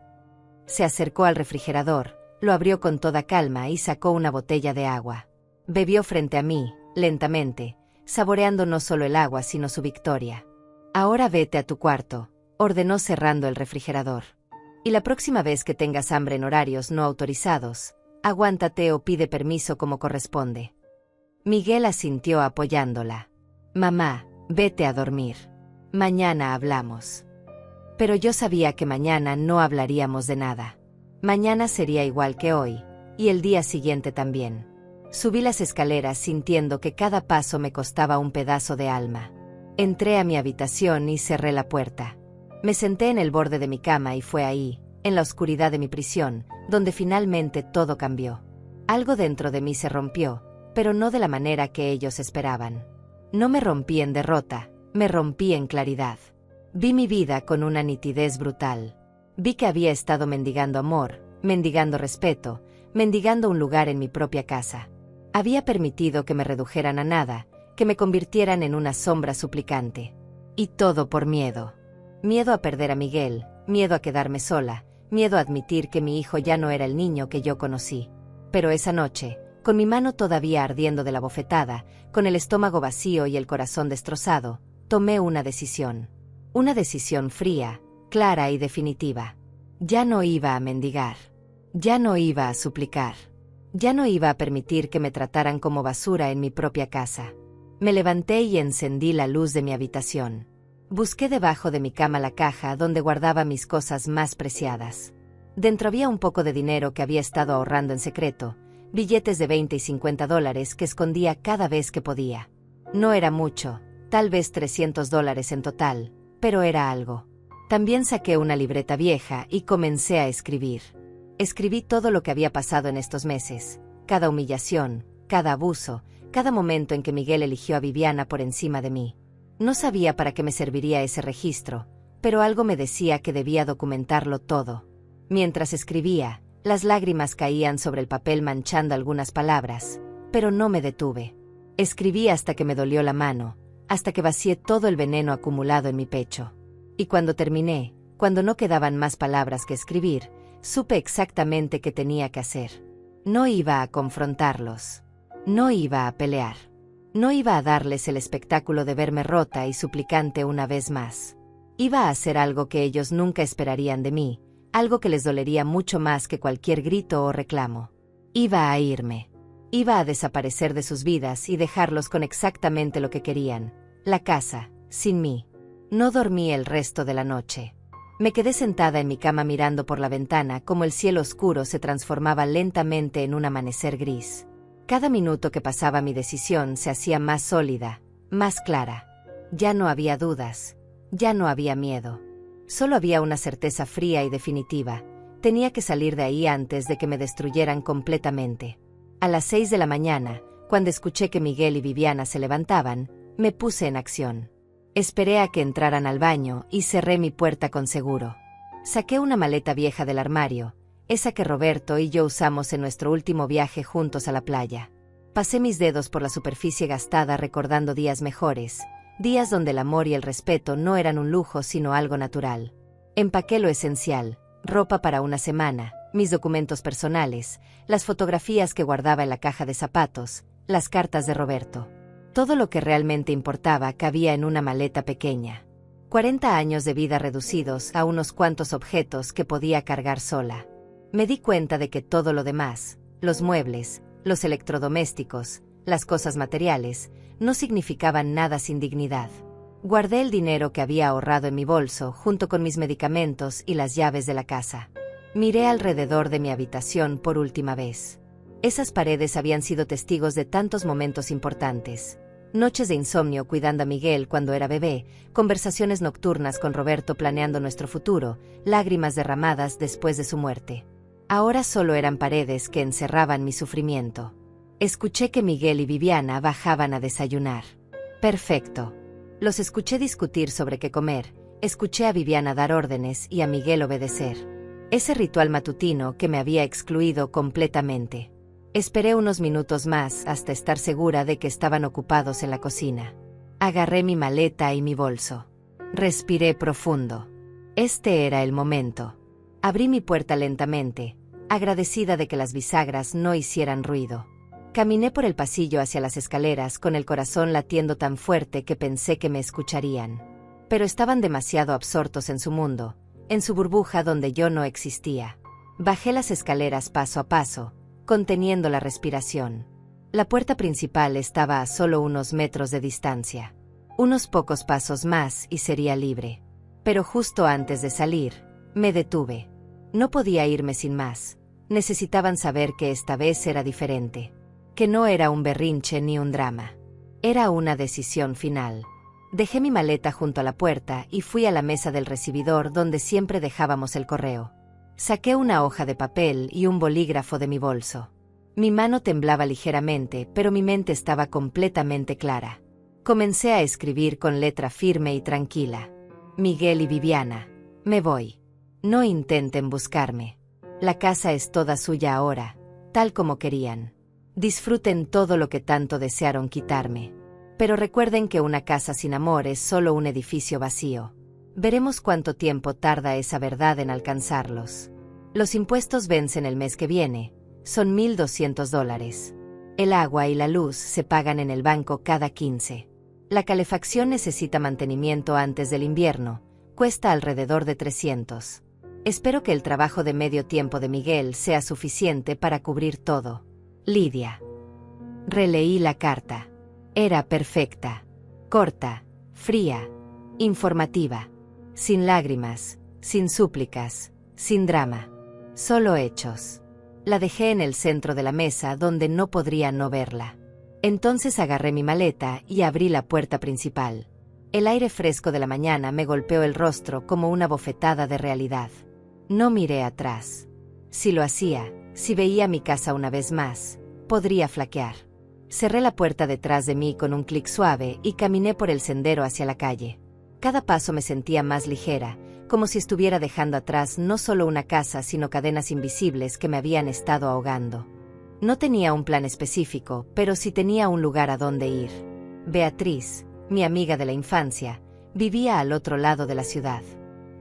Se acercó al refrigerador, lo abrió con toda calma y sacó una botella de agua. Bebió frente a mí, lentamente, saboreando no solo el agua sino su victoria. Ahora vete a tu cuarto, ordenó cerrando el refrigerador. Y la próxima vez que tengas hambre en horarios no autorizados, aguántate o pide permiso como corresponde. Miguel asintió apoyándola. Mamá, vete a dormir. Mañana hablamos. Pero yo sabía que mañana no hablaríamos de nada. Mañana sería igual que hoy, y el día siguiente también. Subí las escaleras sintiendo que cada paso me costaba un pedazo de alma. Entré a mi habitación y cerré la puerta. Me senté en el borde de mi cama y fue ahí, en la oscuridad de mi prisión, donde finalmente todo cambió. Algo dentro de mí se rompió, pero no de la manera que ellos esperaban. No me rompí en derrota, me rompí en claridad. Vi mi vida con una nitidez brutal. Vi que había estado mendigando amor, mendigando respeto, mendigando un lugar en mi propia casa. Había permitido que me redujeran a nada, que me convirtieran en una sombra suplicante. Y todo por miedo. Miedo a perder a Miguel, miedo a quedarme sola, miedo a admitir que mi hijo ya no era el niño que yo conocí. Pero esa noche, con mi mano todavía ardiendo de la bofetada, con el estómago vacío y el corazón destrozado, tomé una decisión. Una decisión fría, clara y definitiva. Ya no iba a mendigar. Ya no iba a suplicar. Ya no iba a permitir que me trataran como basura en mi propia casa. Me levanté y encendí la luz de mi habitación. Busqué debajo de mi cama la caja donde guardaba mis cosas más preciadas. Dentro había un poco de dinero que había estado ahorrando en secreto, billetes de 20 y 50 dólares que escondía cada vez que podía. No era mucho, tal vez $300 en total, pero era algo. También saqué una libreta vieja y comencé a escribir. Escribí todo lo que había pasado en estos meses, cada humillación, cada abuso, cada momento en que Miguel eligió a Viviana por encima de mí. No sabía para qué me serviría ese registro, pero algo me decía que debía documentarlo todo. Mientras escribía, las lágrimas caían sobre el papel manchando algunas palabras, pero no me detuve. Escribí hasta que me dolió la mano, hasta que vacié todo el veneno acumulado en mi pecho. Y cuando terminé, cuando no quedaban más palabras que escribir, supe exactamente qué tenía que hacer. No iba a confrontarlos. No iba a pelear. No iba a darles el espectáculo de verme rota y suplicante una vez más. Iba a hacer algo que ellos nunca esperarían de mí, algo que les dolería mucho más que cualquier grito o reclamo. Iba a irme. Iba a desaparecer de sus vidas y dejarlos con exactamente lo que querían, la casa, sin mí. No dormí el resto de la noche. Me quedé sentada en mi cama mirando por la ventana como el cielo oscuro se transformaba lentamente en un amanecer gris. Cada minuto que pasaba mi decisión se hacía más sólida, más clara. Ya no había dudas, ya no había miedo. Solo había una certeza fría y definitiva: tenía que salir de ahí antes de que me destruyeran completamente. A las 6 de la mañana, cuando escuché que Miguel y Viviana se levantaban, me puse en acción. Esperé a que entraran al baño y cerré mi puerta con seguro. Saqué una maleta vieja del armario, esa que Roberto y yo usamos en nuestro último viaje juntos a la playa. Pasé mis dedos por la superficie gastada recordando días mejores, días donde el amor y el respeto no eran un lujo sino algo natural. Empaqué lo esencial: ropa para una semana, mis documentos personales, las fotografías que guardaba en la caja de zapatos, las cartas de Roberto. Todo lo que realmente importaba cabía en una maleta pequeña. 40 años de vida reducidos a unos cuantos objetos que podía cargar sola. Me di cuenta de que todo lo demás, los muebles, los electrodomésticos, las cosas materiales, no significaban nada sin dignidad. Guardé el dinero que había ahorrado en mi bolso junto con mis medicamentos y las llaves de la casa. Miré alrededor de mi habitación por última vez. Esas paredes habían sido testigos de tantos momentos importantes. Noches de insomnio cuidando a Miguel cuando era bebé, conversaciones nocturnas con Roberto planeando nuestro futuro, lágrimas derramadas después de su muerte. Ahora solo eran paredes que encerraban mi sufrimiento. Escuché que Miguel y Viviana bajaban a desayunar. Perfecto. Los escuché discutir sobre qué comer, escuché a Viviana dar órdenes y a Miguel obedecer. Ese ritual matutino que me había excluido completamente. Esperé unos minutos más hasta estar segura de que estaban ocupados en la cocina. Agarré mi maleta y mi bolso. Respiré profundo. Este era el momento. Abrí mi puerta lentamente, agradecida de que las bisagras no hicieran ruido. Caminé por el pasillo hacia las escaleras con el corazón latiendo tan fuerte que pensé que me escucharían. Pero estaban demasiado absortos en su mundo, en su burbuja donde yo no existía. Bajé las escaleras paso a paso, conteniendo la respiración. La puerta principal estaba a solo unos metros de distancia. Unos pocos pasos más y sería libre. Pero justo antes de salir, me detuve. No podía irme sin más. Necesitaban saber que esta vez era diferente. Que no era un berrinche ni un drama. Era una decisión final. Dejé mi maleta junto a la puerta y fui a la mesa del recibidor donde siempre dejábamos el correo. Saqué una hoja de papel y un bolígrafo de mi bolso. Mi mano temblaba ligeramente, pero mi mente estaba completamente clara. Comencé a escribir con letra firme y tranquila. Miguel y Viviana, me voy. No intenten buscarme. La casa es toda suya ahora, tal como querían. Disfruten todo lo que tanto desearon quitarme. Pero recuerden que una casa sin amor es solo un edificio vacío. Veremos cuánto tiempo tarda esa verdad en alcanzarlos. Los impuestos vencen el mes que viene, son $1,200. El agua y la luz se pagan en el banco cada 15. La calefacción necesita mantenimiento antes del invierno, cuesta alrededor de 300. Espero que el trabajo de medio tiempo de Miguel sea suficiente para cubrir todo. Lidia. Releí la carta. Era perfecta. Corta, fría, informativa. Sin lágrimas, sin súplicas, sin drama. Solo hechos. La dejé en el centro de la mesa donde no podría no verla. Entonces agarré mi maleta y abrí la puerta principal. El aire fresco de la mañana me golpeó el rostro como una bofetada de realidad. No miré atrás. Si lo hacía, si veía mi casa una vez más, podría flaquear. Cerré la puerta detrás de mí con un clic suave y caminé por el sendero hacia la calle. Cada paso me sentía más ligera, como si estuviera dejando atrás no solo una casa sino cadenas invisibles que me habían estado ahogando. No tenía un plan específico, pero sí tenía un lugar a donde ir. Beatriz, mi amiga de la infancia, vivía al otro lado de la ciudad.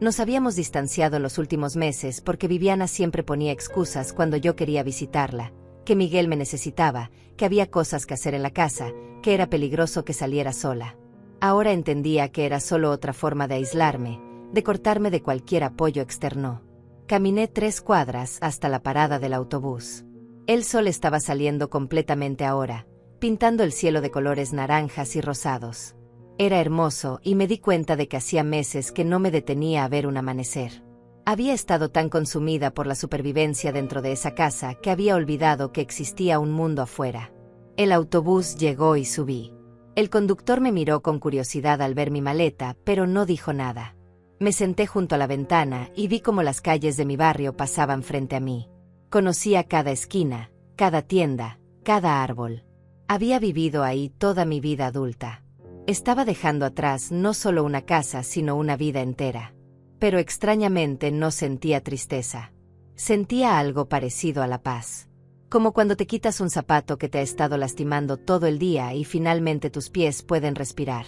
Nos habíamos distanciado en los últimos meses porque Viviana siempre ponía excusas cuando yo quería visitarla, que Miguel me necesitaba, que había cosas que hacer en la casa, que era peligroso que saliera sola. Ahora entendía que era solo otra forma de aislarme, de cortarme de cualquier apoyo externo. Caminé 3 cuadras hasta la parada del autobús. El sol estaba saliendo completamente ahora, pintando el cielo de colores naranjas y rosados. Era hermoso y me di cuenta de que hacía meses que no me detenía a ver un amanecer. Había estado tan consumida por la supervivencia dentro de esa casa que había olvidado que existía un mundo afuera. El autobús llegó y subí. El conductor me miró con curiosidad al ver mi maleta, pero no dijo nada. Me senté junto a la ventana y vi cómo las calles de mi barrio pasaban frente a mí. Conocía cada esquina, cada tienda, cada árbol. Había vivido ahí toda mi vida adulta. Estaba dejando atrás no solo una casa, sino una vida entera. Pero extrañamente no sentía tristeza. Sentía algo parecido a la paz. Como cuando te quitas un zapato que te ha estado lastimando todo el día y finalmente tus pies pueden respirar.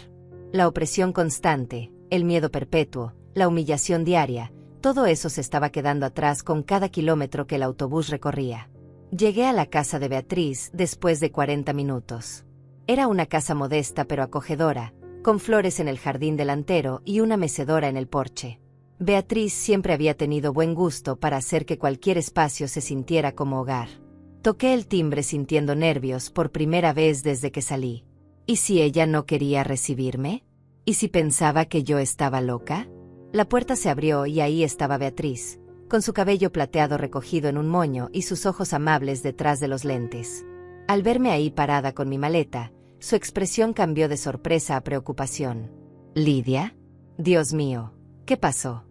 La opresión constante, el miedo perpetuo, la humillación diaria, todo eso se estaba quedando atrás con cada kilómetro que el autobús recorría. Llegué a la casa de Beatriz después de 40 minutos. Era una casa modesta pero acogedora, con flores en el jardín delantero y una mecedora en el porche. Beatriz siempre había tenido buen gusto para hacer que cualquier espacio se sintiera como hogar. Toqué el timbre sintiendo nervios por primera vez desde que salí. ¿Y si ella no quería recibirme? ¿Y si pensaba que yo estaba loca? La puerta se abrió y ahí estaba Beatriz, con su cabello plateado recogido en un moño y sus ojos amables detrás de los lentes. Al verme ahí parada con mi maleta, su expresión cambió de sorpresa a preocupación. ¿Lidia? Dios mío, ¿qué pasó?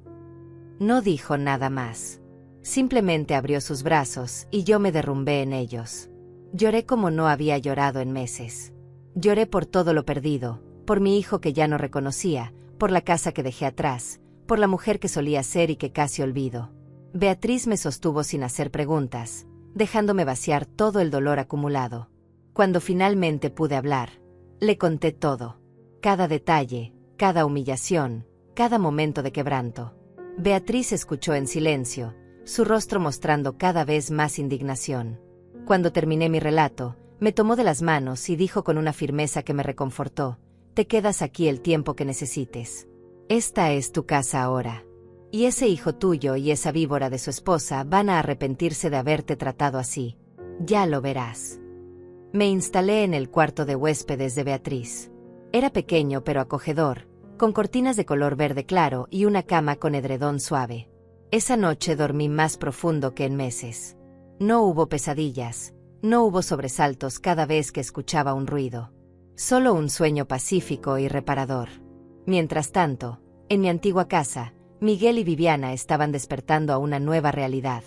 No dijo nada más. Simplemente abrió sus brazos y yo me derrumbé en ellos. Lloré como no había llorado en meses. Lloré por todo lo perdido, por mi hijo que ya no reconocía, por la casa que dejé atrás, por la mujer que solía ser y que casi olvido. Beatriz me sostuvo sin hacer preguntas, dejándome vaciar todo el dolor acumulado. Cuando finalmente pude hablar, le conté todo. Cada detalle, cada humillación, cada momento de quebranto. Beatriz escuchó en silencio, su rostro mostrando cada vez más indignación. Cuando terminé mi relato, me tomó de las manos y dijo con una firmeza que me reconfortó: «Te quedas aquí el tiempo que necesites. Esta es tu casa ahora. Y ese hijo tuyo y esa víbora de su esposa van a arrepentirse de haberte tratado así. Ya lo verás». Me instalé en el cuarto de huéspedes de Beatriz. Era pequeño pero acogedor, con cortinas de color verde claro y una cama con edredón suave. Esa noche dormí más profundo que en meses. No hubo pesadillas, no hubo sobresaltos cada vez que escuchaba un ruido. Solo un sueño pacífico y reparador. Mientras tanto, en mi antigua casa, Miguel y Viviana estaban despertando a una nueva realidad.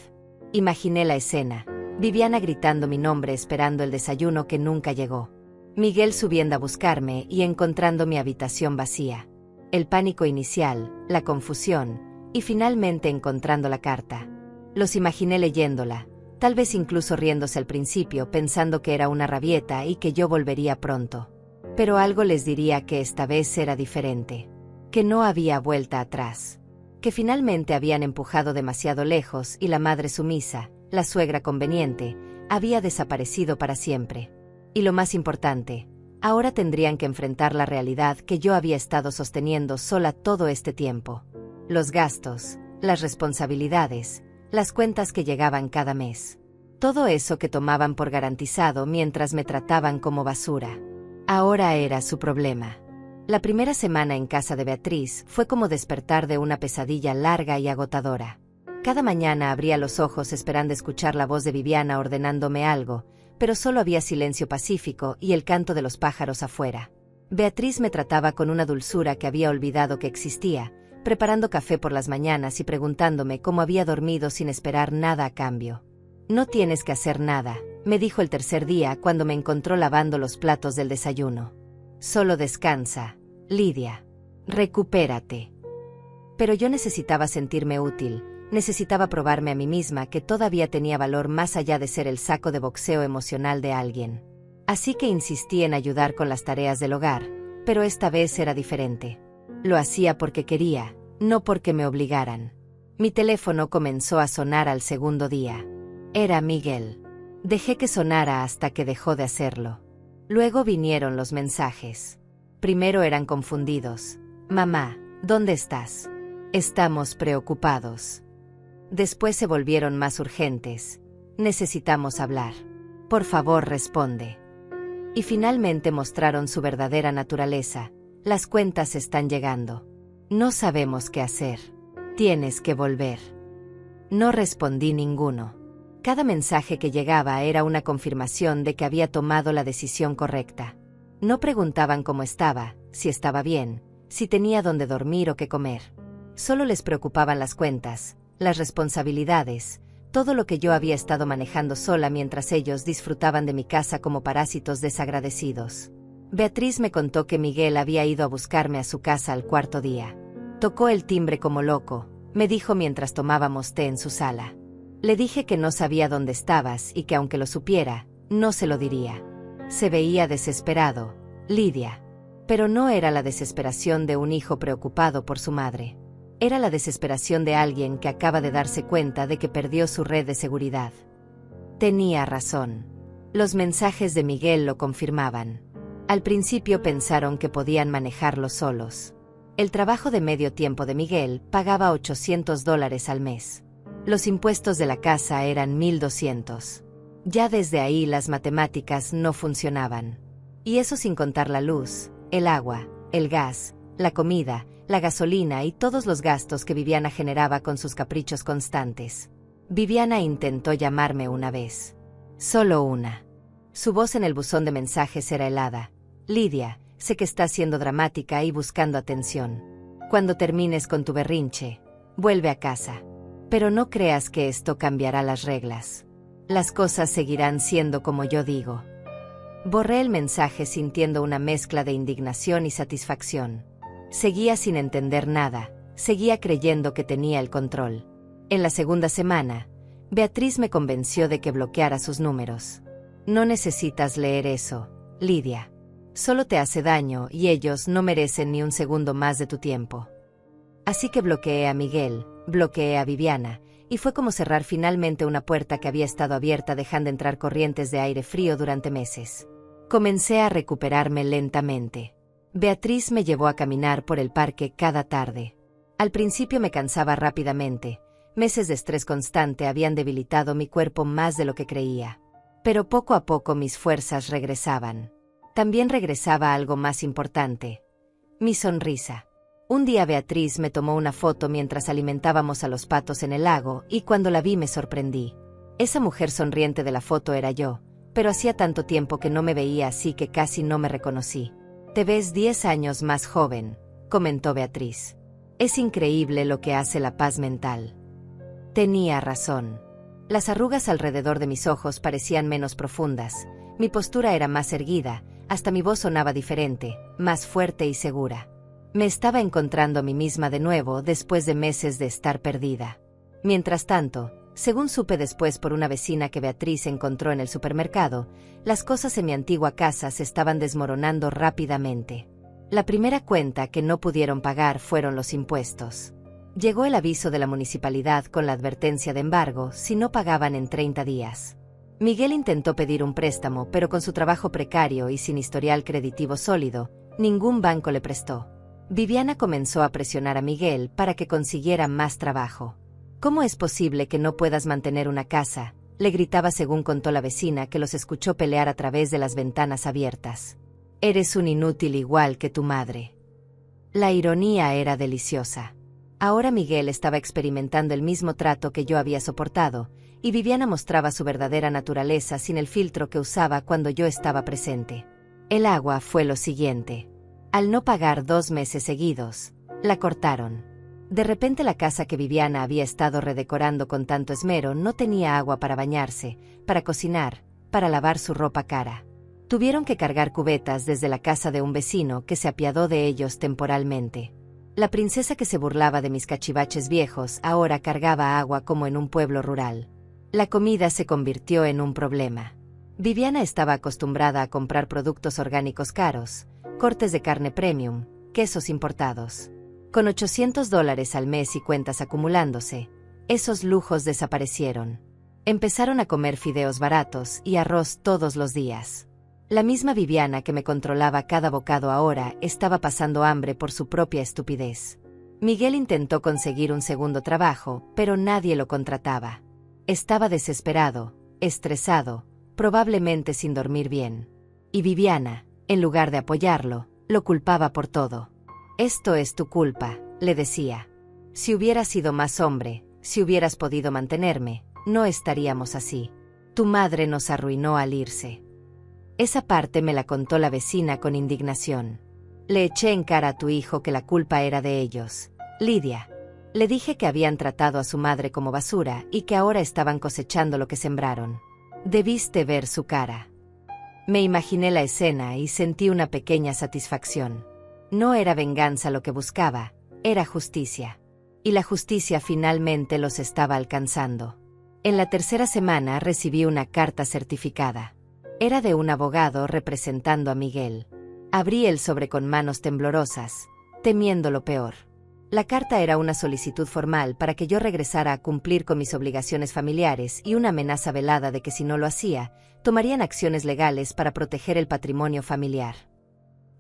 Imaginé la escena: Viviana gritando mi nombre esperando el desayuno que nunca llegó. Miguel subiendo a buscarme y encontrando mi habitación vacía. El pánico inicial, la confusión, y finalmente encontrando la carta. Los imaginé leyéndola, tal vez incluso riéndose al principio pensando que era una rabieta y que yo volvería pronto. Pero algo les diría que esta vez era diferente. Que no había vuelta atrás. Que finalmente habían empujado demasiado lejos y la madre sumisa, la suegra conveniente, había desaparecido para siempre. Y lo más importante, ahora tendrían que enfrentar la realidad que yo había estado sosteniendo sola todo este tiempo. Los gastos, las responsabilidades, las cuentas que llegaban cada mes. Todo eso que tomaban por garantizado mientras me trataban como basura. Ahora era su problema. La primera semana en casa de Beatriz fue como despertar de una pesadilla larga y agotadora. Cada mañana abría los ojos esperando escuchar la voz de Viviana ordenándome algo, pero solo había silencio pacífico y el canto de los pájaros afuera. Beatriz me trataba con una dulzura que había olvidado que existía, preparando café por las mañanas y preguntándome cómo había dormido sin esperar nada a cambio. «No tienes que hacer nada», me dijo el tercer día cuando me encontró lavando los platos del desayuno. «Solo descansa, Lidia. Recupérate». Pero yo necesitaba sentirme útil, necesitaba probarme a mí misma que todavía tenía valor más allá de ser el saco de boxeo emocional de alguien. Así que insistí en ayudar con las tareas del hogar, pero esta vez era diferente. Lo hacía porque quería, no porque me obligaran. Mi teléfono comenzó a sonar al segundo día. Era Miguel. Dejé que sonara hasta que dejó de hacerlo. Luego vinieron los mensajes. Primero eran confundidos. «Mamá, ¿dónde estás? Estamos preocupados». Después se volvieron más urgentes. «Necesitamos hablar. Por favor, responde». Y finalmente mostraron su verdadera naturaleza. «Las cuentas están llegando. No sabemos qué hacer. Tienes que volver». No respondí ninguno. Cada mensaje que llegaba era una confirmación de que había tomado la decisión correcta. No preguntaban cómo estaba, si estaba bien, si tenía dónde dormir o qué comer. Solo les preocupaban las cuentas, las responsabilidades, todo lo que yo había estado manejando sola mientras ellos disfrutaban de mi casa como parásitos desagradecidos. Beatriz me contó que Miguel había ido a buscarme a su casa al cuarto día. Tocó el timbre como loco, me dijo mientras tomábamos té en su sala. Le dije que no sabía dónde estabas y que aunque lo supiera, no se lo diría. Se veía desesperado, Lidia. Pero no era la desesperación de un hijo preocupado por su madre. Era la desesperación de alguien que acaba de darse cuenta de que perdió su red de seguridad. Tenía razón. Los mensajes de Miguel lo confirmaban. Al principio pensaron que podían manejarlo solos. El trabajo de medio tiempo de Miguel pagaba $800 al mes. Los impuestos de la casa eran 1,200. Ya desde ahí las matemáticas no funcionaban. Y eso sin contar la luz, el agua, el gas, la comida, la gasolina y todos los gastos que Viviana generaba con sus caprichos constantes. Viviana intentó llamarme una vez. Solo una. Su voz en el buzón de mensajes era helada. Lidia, sé que estás siendo dramática y buscando atención. Cuando termines con tu berrinche, vuelve a casa. Pero no creas que esto cambiará las reglas. Las cosas seguirán siendo como yo digo. Borré el mensaje sintiendo una mezcla de indignación y satisfacción. Seguía sin entender nada, seguía creyendo que tenía el control. En la segunda semana, Beatriz me convenció de que bloqueara sus números. No necesitas leer eso, Lidia. Solo te hace daño y ellos no merecen ni un segundo más de tu tiempo. Así que bloqueé a Miguel, bloqueé a Viviana, y fue como cerrar finalmente una puerta que había estado abierta dejando entrar corrientes de aire frío durante meses. Comencé a recuperarme lentamente. Beatriz me llevó a caminar por el parque cada tarde. Al principio me cansaba rápidamente. Meses de estrés constante habían debilitado mi cuerpo más de lo que creía. Pero poco a poco mis fuerzas regresaban. También regresaba algo más importante: mi sonrisa. Un día Beatriz me tomó una foto mientras alimentábamos a los patos en el lago y cuando la vi me sorprendí. Esa mujer sonriente de la foto era yo, pero hacía tanto tiempo que no me veía así que casi no me reconocí. Te ves 10 años más joven, comentó Beatriz. Es increíble lo que hace la paz mental. Tenía razón. Las arrugas alrededor de mis ojos parecían menos profundas, mi postura era más erguida, hasta mi voz sonaba diferente, más fuerte y segura. Me estaba encontrando a mí misma de nuevo después de meses de estar perdida. Mientras tanto, según supe después por una vecina que Beatriz encontró en el supermercado, las cosas en mi antigua casa se estaban desmoronando rápidamente. La primera cuenta que no pudieron pagar fueron los impuestos. Llegó el aviso de la municipalidad con la advertencia de embargo si no pagaban en 30 días. Miguel intentó pedir un préstamo, pero con su trabajo precario y sin historial creditivo sólido, ningún banco le prestó. Viviana comenzó a presionar a Miguel para que consiguiera más trabajo. ¿Cómo es posible que no puedas mantener una casa?, le gritaba según contó la vecina que los escuchó pelear a través de las ventanas abiertas. Eres un inútil igual que tu madre. La ironía era deliciosa. Ahora Miguel estaba experimentando el mismo trato que yo había soportado, y Viviana mostraba su verdadera naturaleza sin el filtro que usaba cuando yo estaba presente. El agua fue lo siguiente. Al no pagar 2 meses seguidos, la cortaron. De repente la casa que Viviana había estado redecorando con tanto esmero no tenía agua para bañarse, para cocinar, para lavar su ropa cara. Tuvieron que cargar cubetas desde la casa de un vecino que se apiadó de ellos temporalmente. La princesa que se burlaba de mis cachivaches viejos ahora cargaba agua como en un pueblo rural. La comida se convirtió en un problema. Viviana estaba acostumbrada a comprar productos orgánicos caros, cortes de carne premium, quesos importados. Con $800 al mes y cuentas acumulándose, esos lujos desaparecieron. Empezaron a comer fideos baratos y arroz todos los días. La misma Viviana que me controlaba cada bocado ahora estaba pasando hambre por su propia estupidez. Miguel intentó conseguir un segundo trabajo, pero nadie lo contrataba. Estaba desesperado, estresado, probablemente sin dormir bien. Y Viviana, en lugar de apoyarlo, lo culpaba por todo. Esto es tu culpa, le decía. Si hubieras sido más hombre, si hubieras podido mantenerme, no estaríamos así. Tu madre nos arruinó al irse. Esa parte me la contó la vecina con indignación. Le eché en cara a tu hijo que la culpa era de ellos, Lidia. Le dije que habían tratado a su madre como basura y que ahora estaban cosechando lo que sembraron. Debiste ver su cara. Me imaginé la escena y sentí una pequeña satisfacción. No era venganza lo que buscaba, era justicia. Y la justicia finalmente los estaba alcanzando. En la tercera semana recibí una carta certificada. Era de un abogado representando a Miguel. Abrí el sobre con manos temblorosas, temiendo lo peor. La carta era una solicitud formal para que yo regresara a cumplir con mis obligaciones familiares y una amenaza velada de que si no lo hacía, tomarían acciones legales para proteger el patrimonio familiar.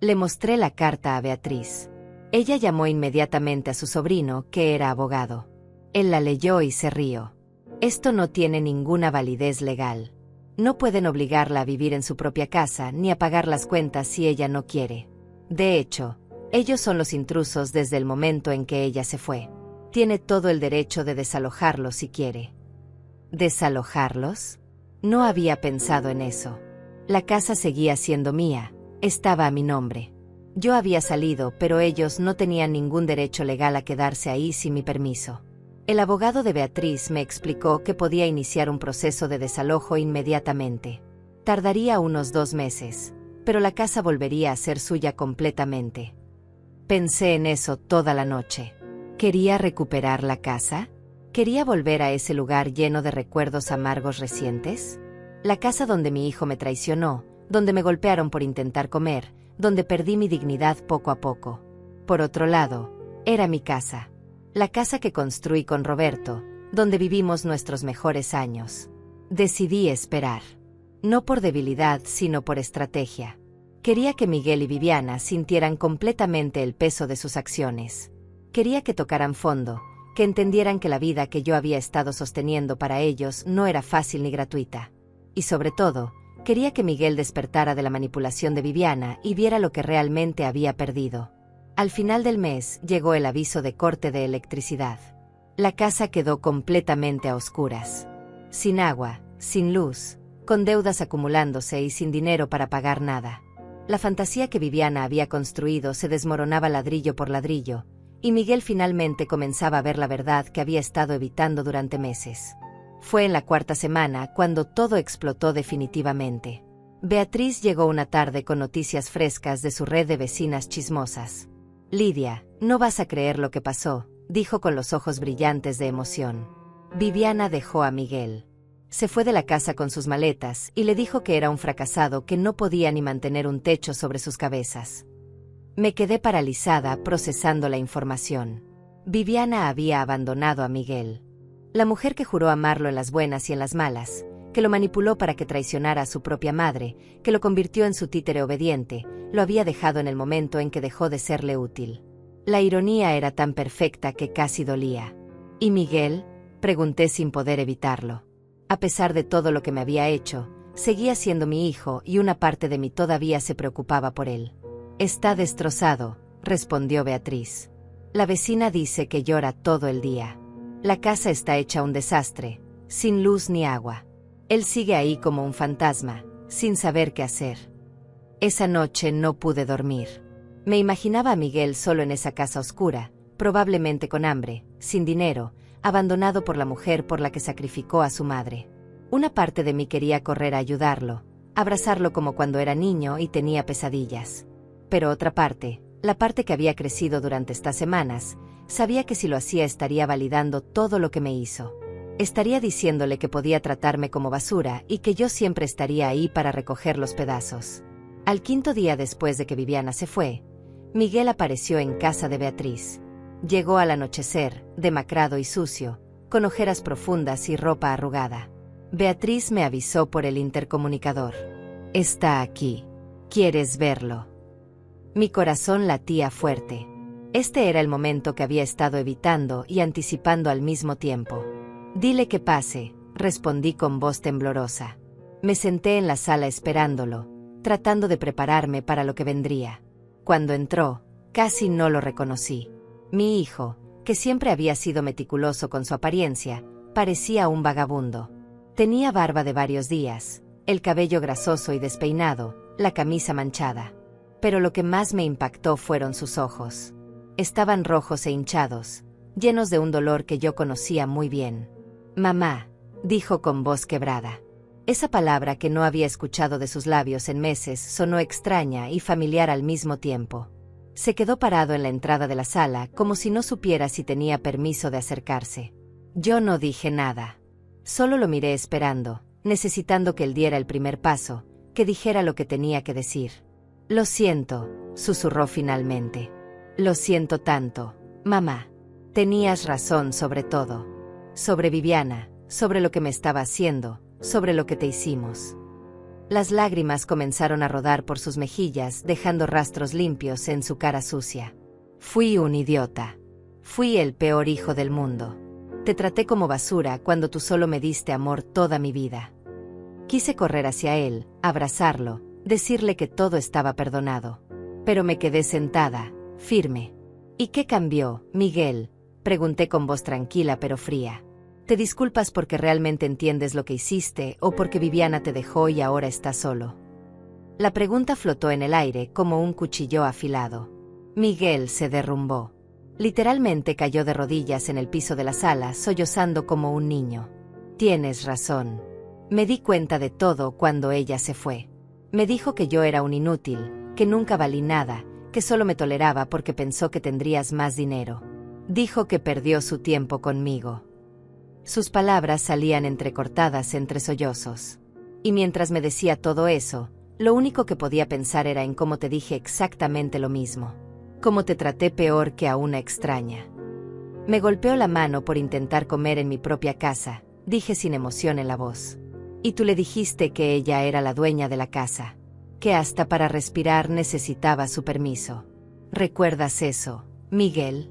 Le mostré la carta a Beatriz. Ella llamó inmediatamente a su sobrino, que era abogado. Él la leyó y se rió. Esto no tiene ninguna validez legal. No pueden obligarla a vivir en su propia casa ni a pagar las cuentas si ella no quiere. De hecho, ellos son los intrusos desde el momento en que ella se fue. Tiene todo el derecho de desalojarlos si quiere. ¿Desalojarlos? No había pensado en eso. La casa seguía siendo mía, estaba a mi nombre. Yo había salido, pero ellos no tenían ningún derecho legal a quedarse ahí sin mi permiso. El abogado de Beatriz me explicó que podía iniciar un proceso de desalojo inmediatamente. Tardaría unos 2 meses, pero la casa volvería a ser suya completamente. Pensé en eso toda la noche. ¿Quería recuperar la casa? ¿Quería volver a ese lugar lleno de recuerdos amargos recientes? La casa donde mi hijo me traicionó, donde me golpearon por intentar comer, donde perdí mi dignidad poco a poco. Por otro lado, era mi casa. La casa que construí con Roberto, donde vivimos nuestros mejores años. Decidí esperar. No por debilidad, sino por estrategia. Quería que Miguel y Viviana sintieran completamente el peso de sus acciones. Quería que tocaran fondo, que entendieran que la vida que yo había estado sosteniendo para ellos no era fácil ni gratuita. Y sobre todo, quería que Miguel despertara de la manipulación de Viviana y viera lo que realmente había perdido. Al final del mes llegó el aviso de corte de electricidad. La casa quedó completamente a oscuras. Sin agua, sin luz, con deudas acumulándose y sin dinero para pagar nada. La fantasía que Viviana había construido se desmoronaba ladrillo por ladrillo, y Miguel finalmente comenzaba a ver la verdad que había estado evitando durante meses. Fue en la 4ª semana cuando todo explotó definitivamente. Beatriz llegó una tarde con noticias frescas de su red de vecinas chismosas. Lidia, no vas a creer lo que pasó, dijo con los ojos brillantes de emoción. Viviana dejó a Miguel. Se fue de la casa con sus maletas y le dijo que era un fracasado que no podía ni mantener un techo sobre sus cabezas. Me quedé paralizada procesando la información. Viviana había abandonado a Miguel. La mujer que juró amarlo en las buenas y en las malas, que lo manipuló para que traicionara a su propia madre, que lo convirtió en su títere obediente, lo había dejado en el momento en que dejó de serle útil. La ironía era tan perfecta que casi dolía. ¿Y Miguel?, pregunté sin poder evitarlo. A pesar de todo lo que me había hecho, seguía siendo mi hijo y una parte de mí todavía se preocupaba por él. Está destrozado, respondió Beatriz. La vecina dice que llora todo el día. La casa está hecha un desastre, sin luz ni agua. Él sigue ahí como un fantasma, sin saber qué hacer. Esa noche no pude dormir. Me imaginaba a Miguel solo en esa casa oscura, probablemente con hambre, sin dinero, abandonado por la mujer por la que sacrificó a su madre. Una parte de mí quería correr a ayudarlo, abrazarlo como cuando era niño y tenía pesadillas. Pero otra parte, la parte que había crecido durante estas semanas, sabía que si lo hacía estaría validando todo lo que me hizo. Estaría diciéndole que podía tratarme como basura y que yo siempre estaría ahí para recoger los pedazos. Al 5.º día después de que Viviana se fue, Miguel apareció en casa de Beatriz. Llegó al anochecer, demacrado y sucio, con ojeras profundas y ropa arrugada. Beatriz me avisó por el intercomunicador. Está aquí. ¿Quieres verlo? Mi corazón latía fuerte. Este era el momento que había estado evitando y anticipando al mismo tiempo. Dile que pase, respondí con voz temblorosa. Me senté en la sala esperándolo, tratando de prepararme para lo que vendría. Cuando entró, casi no lo reconocí. Mi hijo, que siempre había sido meticuloso con su apariencia, parecía un vagabundo. Tenía barba de varios días, el cabello grasoso y despeinado, la camisa manchada. Pero lo que más me impactó fueron sus ojos. Estaban rojos e hinchados, llenos de un dolor que yo conocía muy bien. «Mamá», dijo con voz quebrada. Esa palabra que no había escuchado de sus labios en meses sonó extraña y familiar al mismo tiempo. Se quedó parado en la entrada de la sala, como si no supiera si tenía permiso de acercarse. Yo no dije nada. Solo lo miré esperando, necesitando que él diera el primer paso, que dijera lo que tenía que decir. «Lo siento», susurró finalmente. «Lo siento tanto, mamá. Tenías razón sobre todo. Sobre Viviana, sobre lo que me estaba haciendo, sobre lo que te hicimos». Las lágrimas comenzaron a rodar por sus mejillas, dejando rastros limpios en su cara sucia. «Fui un idiota. Fui el peor hijo del mundo. Te traté como basura cuando tú solo me diste amor toda mi vida». Quise correr hacia él, abrazarlo, decirle que todo estaba perdonado. Pero me quedé sentada, firme. «¿Y qué cambió, Miguel?», pregunté con voz tranquila pero fría. «¿Te disculpas porque realmente entiendes lo que hiciste o porque Viviana te dejó y ahora estás solo?». La pregunta flotó en el aire como un cuchillo afilado. Miguel se derrumbó. Literalmente cayó de rodillas en el piso de la sala, sollozando como un niño. «Tienes razón. Me di cuenta de todo cuando ella se fue. Me dijo que yo era un inútil, que nunca valí nada, que solo me toleraba porque pensó que tendrías más dinero. Dijo que perdió su tiempo conmigo». Sus palabras salían entrecortadas entre sollozos. Y mientras me decía todo eso, lo único que podía pensar era en cómo te dije exactamente lo mismo. Cómo te traté peor que a una extraña. Me golpeó la mano por intentar comer en mi propia casa, dije sin emoción en la voz. Y tú le dijiste que ella era la dueña de la casa. Que hasta para respirar necesitaba su permiso. ¿Recuerdas eso, Miguel?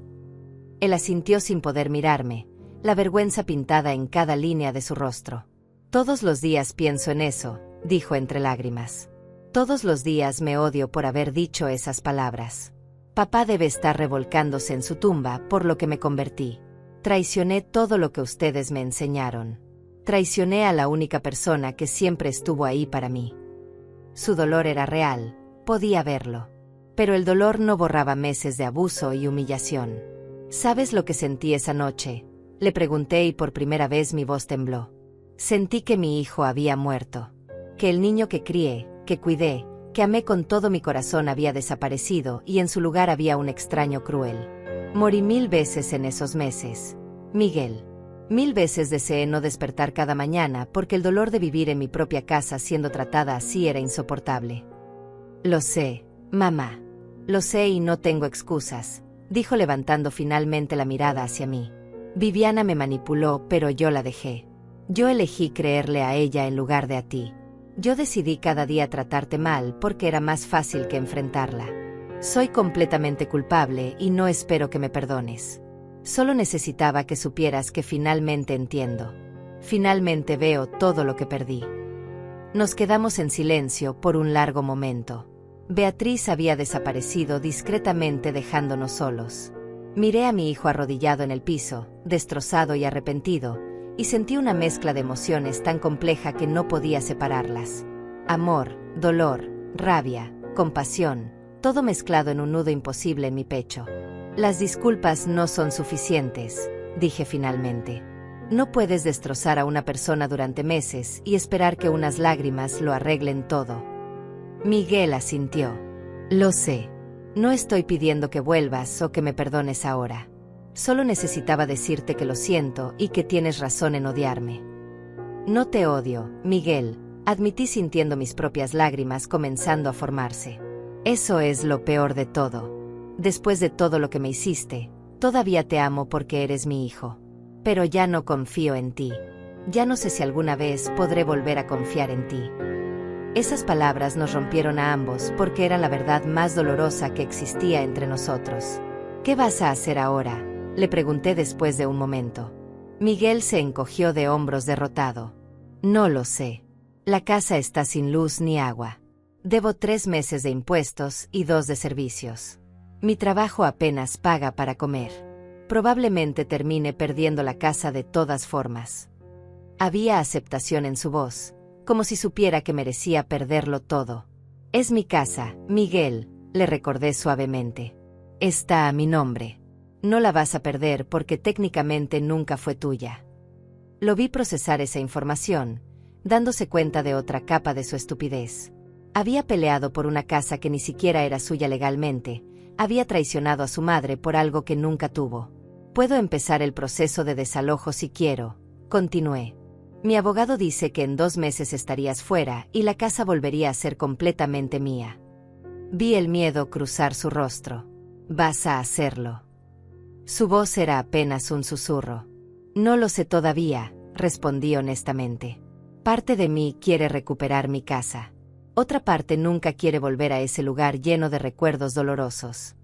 Él asintió sin poder mirarme, la vergüenza pintada en cada línea de su rostro. «Todos los días pienso en eso», dijo entre lágrimas. «Todos los días me odio por haber dicho esas palabras. Papá debe estar revolcándose en su tumba por lo que me convertí. Traicioné todo lo que ustedes me enseñaron. Traicioné a la única persona que siempre estuvo ahí para mí». Su dolor era real, podía verlo. Pero el dolor no borraba meses de abuso y humillación. «¿Sabes lo que sentí esa noche?», le pregunté y por primera vez mi voz tembló. Sentí que mi hijo había muerto. Que el niño que crié, que cuidé, que amé con todo mi corazón había desaparecido y en su lugar había un extraño cruel. Morí 1000 veces en esos meses, Miguel. 1000 veces deseé no despertar cada mañana porque el dolor de vivir en mi propia casa siendo tratada así era insoportable. «Lo sé, mamá. Lo sé y no tengo excusas», dijo levantando finalmente la mirada hacia mí. «Viviana me manipuló, pero yo la dejé. Yo elegí creerle a ella en lugar de a ti. Yo decidí cada día tratarte mal porque era más fácil que enfrentarla. Soy completamente culpable y no espero que me perdones. Solo necesitaba que supieras que finalmente entiendo. Finalmente veo todo lo que perdí». Nos quedamos en silencio por un largo momento. Beatriz había desaparecido discretamente dejándonos solos. Miré a mi hijo arrodillado en el piso, destrozado y arrepentido, y sentí una mezcla de emociones tan compleja que no podía separarlas. Amor, dolor, rabia, compasión, todo mezclado en un nudo imposible en mi pecho. «Las disculpas no son suficientes», dije finalmente. «No puedes destrozar a una persona durante meses y esperar que unas lágrimas lo arreglen todo». Miguel asintió. «Lo sé. No estoy pidiendo que vuelvas o que me perdones ahora. Solo necesitaba decirte que lo siento y que tienes razón en odiarme». «No te odio, Miguel», admití sintiendo mis propias lágrimas comenzando a formarse. «Eso es lo peor de todo. Después de todo lo que me hiciste, todavía te amo porque eres mi hijo. Pero ya no confío en ti. Ya no sé si alguna vez podré volver a confiar en ti». Esas palabras nos rompieron a ambos porque eran la verdad más dolorosa que existía entre nosotros. «¿Qué vas a hacer ahora?», le pregunté después de un momento. Miguel se encogió de hombros derrotado. «No lo sé. La casa está sin luz ni agua. Debo 3 meses de impuestos y 2 de servicios. Mi trabajo apenas paga para comer. Probablemente termine perdiendo la casa de todas formas». Había aceptación en su voz, como si supiera que merecía perderlo todo. Es mi casa, Miguel, le recordé suavemente. Está a mi nombre. No la vas a perder porque técnicamente nunca fue tuya. Lo vi procesar esa información, dándose cuenta de otra capa de su estupidez. Había peleado por una casa que ni siquiera era suya legalmente, había traicionado a su madre por algo que nunca tuvo. Puedo empezar el proceso de desalojo si quiero, continué. Mi abogado dice que en 2 meses estarías fuera y la casa volvería a ser completamente mía. Vi el miedo cruzar su rostro. Vas a hacerlo. Su voz era apenas un susurro. No lo sé todavía, respondí honestamente. Parte de mí quiere recuperar mi casa. Otra parte nunca quiere volver a ese lugar lleno de recuerdos dolorosos.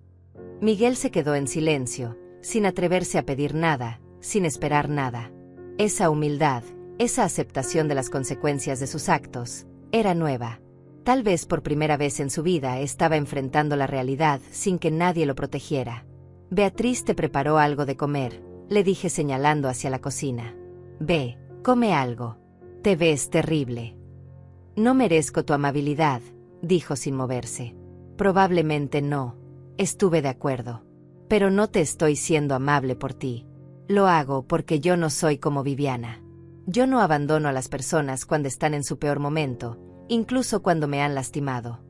Miguel se quedó en silencio, sin atreverse a pedir nada, sin esperar nada. Esa humildad, esa aceptación de las consecuencias de sus actos, era nueva. Tal vez por primera vez en su vida estaba enfrentando la realidad sin que nadie lo protegiera. Beatriz te preparó algo de comer, le dije señalando hacia la cocina. Ve, come algo. Te ves terrible. No merezco tu amabilidad, dijo sin moverse. Probablemente no, estuve de acuerdo. Pero no te estoy siendo amable por ti. Lo hago porque yo no soy como Viviana. Yo no abandono a las personas cuando están en su peor momento, incluso cuando me han lastimado.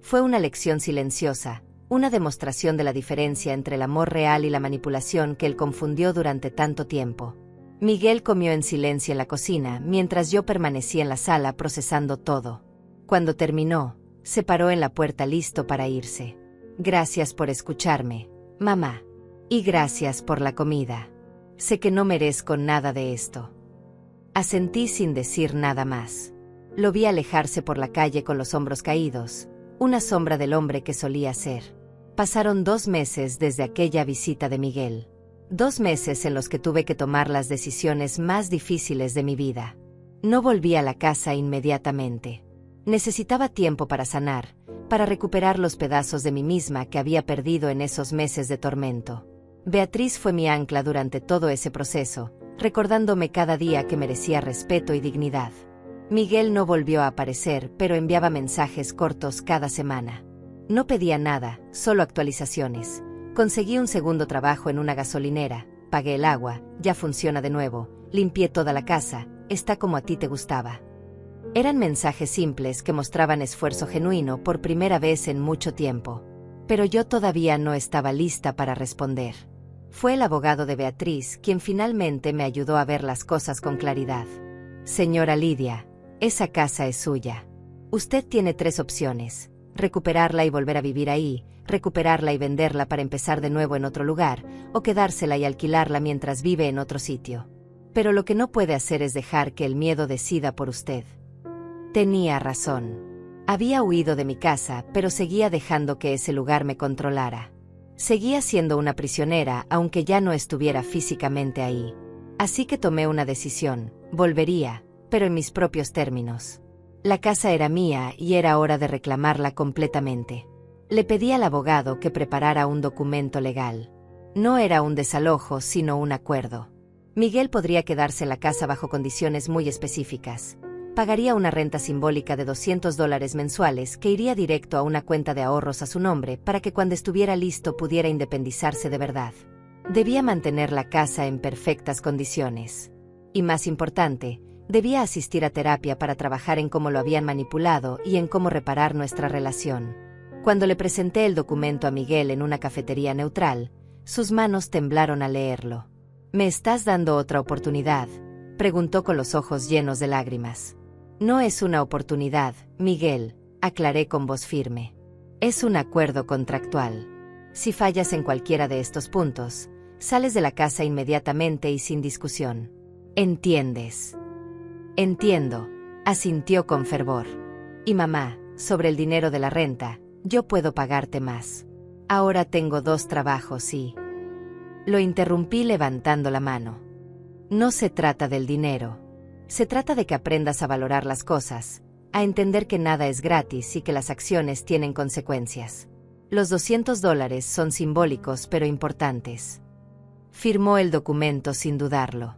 Fue una lección silenciosa, una demostración de la diferencia entre el amor real y la manipulación que él confundió durante tanto tiempo. Miguel comió en silencio en la cocina mientras yo permanecía en la sala procesando todo. Cuando terminó, se paró en la puerta listo para irse. Gracias por escucharme, mamá. Y gracias por la comida. Sé que no merezco nada de esto. Asentí sin decir nada más. Lo vi alejarse por la calle con los hombros caídos, una sombra del hombre que solía ser. Pasaron 2 meses desde aquella visita de Miguel. 2 meses en los que tuve que tomar las decisiones más difíciles de mi vida. No volví a la casa inmediatamente. Necesitaba tiempo para sanar, para recuperar los pedazos de mí misma que había perdido en esos meses de tormento. Beatriz fue mi ancla durante todo ese proceso, recordándome cada día que merecía respeto y dignidad. Miguel no volvió a aparecer, pero enviaba mensajes cortos cada semana. No pedía nada, solo actualizaciones. Conseguí un segundo trabajo en una gasolinera, pagué el agua, ya funciona de nuevo, limpié toda la casa, está como a ti te gustaba. Eran mensajes simples que mostraban esfuerzo genuino por primera vez en mucho tiempo. Pero yo todavía no estaba lista para responder. Fue el abogado de Beatriz quien finalmente me ayudó a ver las cosas con claridad. Señora Lidia, esa casa es suya. Usted tiene 3 opciones: recuperarla y volver a vivir ahí, recuperarla y venderla para empezar de nuevo en otro lugar, o quedársela y alquilarla mientras vive en otro sitio. Pero lo que no puede hacer es dejar que el miedo decida por usted. Tenía razón. Había huido de mi casa, pero seguía dejando que ese lugar me controlara. Seguía siendo una prisionera, aunque ya no estuviera físicamente ahí. Así que tomé una decisión: volvería, pero en mis propios términos. La casa era mía y era hora de reclamarla completamente. Le pedí al abogado que preparara un documento legal. No era un desalojo, sino un acuerdo. Miguel podría quedarse en la casa bajo condiciones muy específicas. Pagaría una renta simbólica de $200 mensuales que iría directo a una cuenta de ahorros a su nombre para que cuando estuviera listo pudiera independizarse de verdad. Debía mantener la casa en perfectas condiciones. Y más importante, debía asistir a terapia para trabajar en cómo lo habían manipulado y en cómo reparar nuestra relación. Cuando le presenté el documento a Miguel en una cafetería neutral, sus manos temblaron al leerlo. ¿Me estás dando otra oportunidad?, preguntó con los ojos llenos de lágrimas. No es una oportunidad, Miguel, aclaré con voz firme. Es un acuerdo contractual. Si fallas en cualquiera de estos puntos, sales de la casa inmediatamente y sin discusión. ¿Entiendes? Entiendo, asintió con fervor. Y mamá, sobre el dinero de la renta, yo puedo pagarte más. Ahora tengo 2 trabajos y... Lo interrumpí levantando la mano. No se trata del dinero. Se trata de que aprendas a valorar las cosas, a entender que nada es gratis y que las acciones tienen consecuencias. Los $200 son simbólicos pero importantes. Firmó el documento sin dudarlo.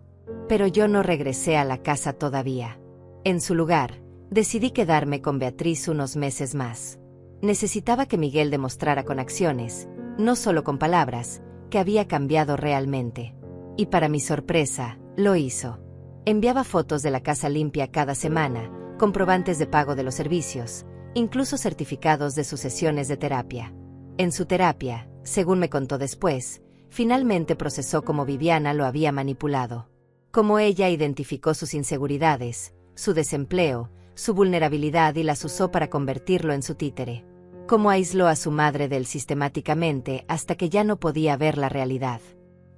Pero yo no regresé a la casa todavía. En su lugar, decidí quedarme con Beatriz unos meses más. Necesitaba que Miguel demostrara con acciones, no solo con palabras, que había cambiado realmente. Y para mi sorpresa, lo hizo. Enviaba fotos de la casa limpia cada semana, comprobantes de pago de los servicios, incluso certificados de sus sesiones de terapia. En su terapia, según me contó después, finalmente procesó cómo Viviana lo había manipulado. Cómo ella identificó sus inseguridades, su desempleo, su vulnerabilidad y las usó para convertirlo en su títere. Cómo aisló a su madre de él sistemáticamente hasta que ya no podía ver la realidad.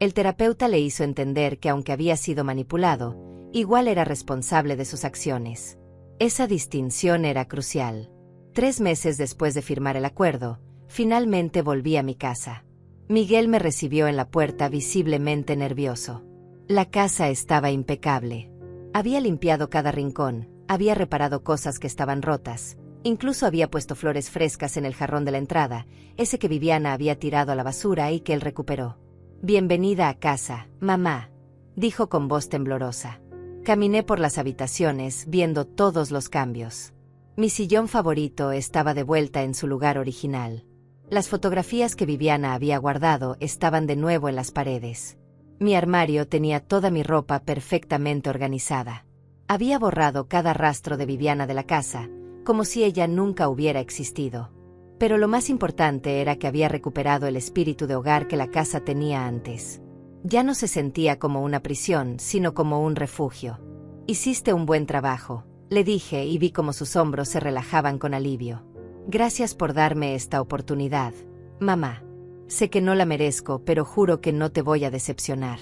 El terapeuta le hizo entender que aunque había sido manipulado, igual era responsable de sus acciones. Esa distinción era crucial. 3 meses después de firmar el acuerdo, finalmente volví a mi casa. Miguel me recibió en la puerta visiblemente nervioso. La casa estaba impecable. Había limpiado cada rincón, había reparado cosas que estaban rotas, incluso había puesto flores frescas en el jarrón de la entrada, ese que Viviana había tirado a la basura y que él recuperó. «Bienvenida a casa, mamá», dijo con voz temblorosa. Caminé por las habitaciones viendo todos los cambios. Mi sillón favorito estaba de vuelta en su lugar original. Las fotografías que Viviana había guardado estaban de nuevo en las paredes. Mi armario tenía toda mi ropa perfectamente organizada. Había borrado cada rastro de Viviana de la casa, como si ella nunca hubiera existido. Pero lo más importante era que había recuperado el espíritu de hogar que la casa tenía antes. Ya no se sentía como una prisión, sino como un refugio. «Hiciste un buen trabajo», le dije y vi cómo sus hombros se relajaban con alivio. «Gracias por darme esta oportunidad, mamá. Sé que no la merezco, pero juro que no te voy a decepcionar».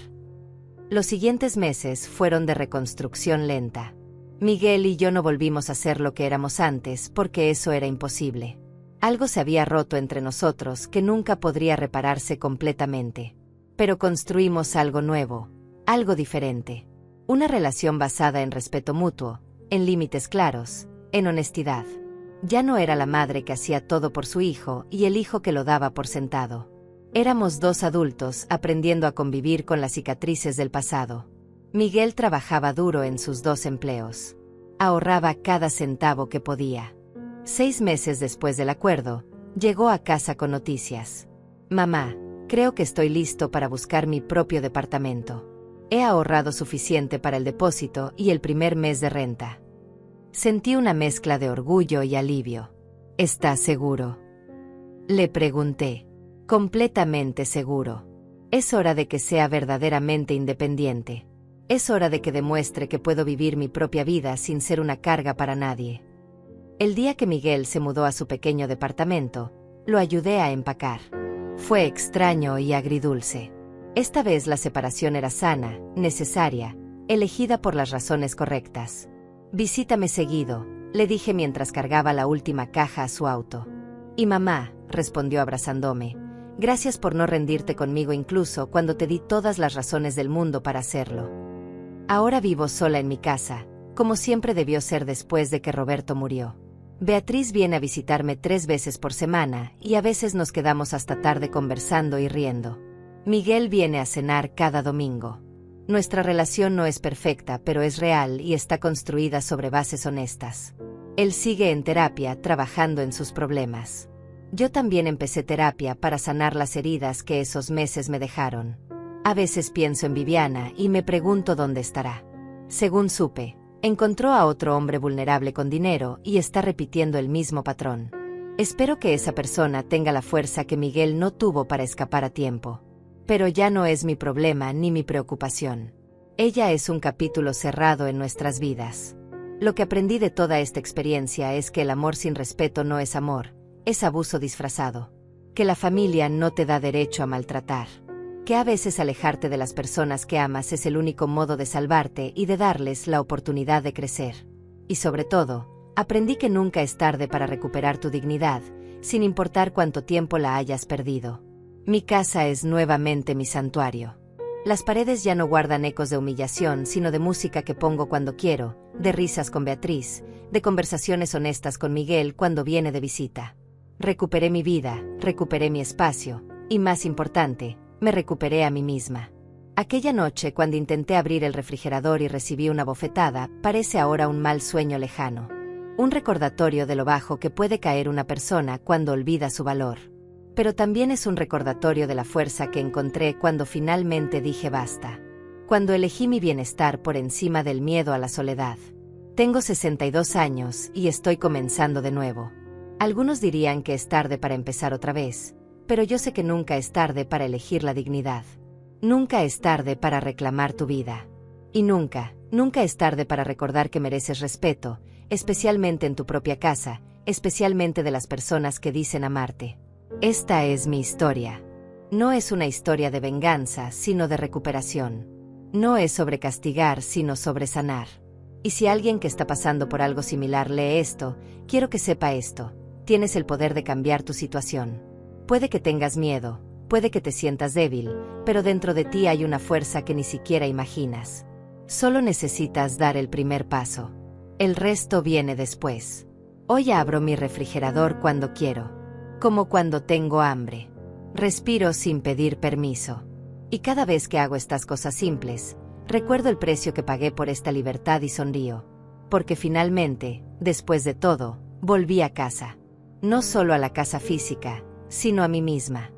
Los siguientes meses fueron de reconstrucción lenta. Miguel y yo no volvimos a ser lo que éramos antes porque eso era imposible. Algo se había roto entre nosotros que nunca podría repararse completamente. Pero construimos algo nuevo, algo diferente. Una relación basada en respeto mutuo, en límites claros, en honestidad. Ya no era la madre que hacía todo por su hijo y el hijo que lo daba por sentado. Éramos 2 adultos aprendiendo a convivir con las cicatrices del pasado. Miguel trabajaba duro en sus 2 empleos. Ahorraba cada centavo que podía. 6 meses después del acuerdo, llegó a casa con noticias. «Mamá, creo que estoy listo para buscar mi propio departamento. He ahorrado suficiente para el depósito y el primer mes de renta». Sentí una mezcla de orgullo y alivio. «¿Estás seguro?», le pregunté. «Completamente seguro. Es hora de que sea verdaderamente independiente. Es hora de que demuestre que puedo vivir mi propia vida sin ser una carga para nadie». El día que Miguel se mudó a su pequeño departamento, lo ayudé a empacar. Fue extraño y agridulce. Esta vez la separación era sana, necesaria, elegida por las razones correctas. «Visítame seguido», le dije mientras cargaba la última caja a su auto. «Y mamá», respondió abrazándome, «gracias por no rendirte conmigo incluso cuando te di todas las razones del mundo para hacerlo». Ahora vivo sola en mi casa, como siempre debió ser después de que Roberto murió. Beatriz viene a visitarme 3 veces por semana y a veces nos quedamos hasta tarde conversando y riendo. Miguel viene a cenar cada domingo. Nuestra relación no es perfecta, pero es real y está construida sobre bases honestas. Él sigue en terapia trabajando en sus problemas. Yo también empecé terapia para sanar las heridas que esos meses me dejaron. A veces pienso en Viviana y me pregunto dónde estará. Según supe, encontró a otro hombre vulnerable con dinero y está repitiendo el mismo patrón. Espero que esa persona tenga la fuerza que Miguel no tuvo para escapar a tiempo. Pero ya no es mi problema ni mi preocupación. Ella es un capítulo cerrado en nuestras vidas. Lo que aprendí de toda esta experiencia es que el amor sin respeto no es amor, es abuso disfrazado. Que la familia no te da derecho a maltratar. Que a veces alejarte de las personas que amas es el único modo de salvarte y de darles la oportunidad de crecer. Y sobre todo, aprendí que nunca es tarde para recuperar tu dignidad, sin importar cuánto tiempo la hayas perdido. Mi casa es nuevamente mi santuario. Las paredes ya no guardan ecos de humillación, sino de música que pongo cuando quiero, de risas con Beatriz, de conversaciones honestas con Miguel cuando viene de visita. Recuperé mi vida, recuperé mi espacio, y más importante, me recuperé a mí misma. Aquella noche, cuando intenté abrir el refrigerador y recibí una bofetada, parece ahora un mal sueño lejano. Un recordatorio de lo bajo que puede caer una persona cuando olvida su valor. Pero también es un recordatorio de la fuerza que encontré cuando finalmente dije basta. Cuando elegí mi bienestar por encima del miedo a la soledad. Tengo 62 años y estoy comenzando de nuevo. Algunos dirían que es tarde para empezar otra vez, pero yo sé que nunca es tarde para elegir la dignidad. Nunca es tarde para reclamar tu vida. Y nunca es tarde para recordar que mereces respeto, especialmente en tu propia casa, especialmente de las personas que dicen amarte. Esta es mi historia. No es una historia de venganza, sino de recuperación. No es sobre castigar, sino sobre sanar. Y si alguien que está pasando por algo similar lee esto, quiero que sepa esto: tienes el poder de cambiar tu situación. Puede que tengas miedo, puede que te sientas débil, pero dentro de ti hay una fuerza que ni siquiera imaginas. Solo necesitas dar el primer paso. El resto viene después. Hoy abro mi refrigerador cuando quiero, como cuando tengo hambre. Respiro sin pedir permiso. Y cada vez que hago estas cosas simples, recuerdo el precio que pagué por esta libertad y sonrío. Porque finalmente, después de todo, volví a casa. No solo a la casa física, sino a mí misma.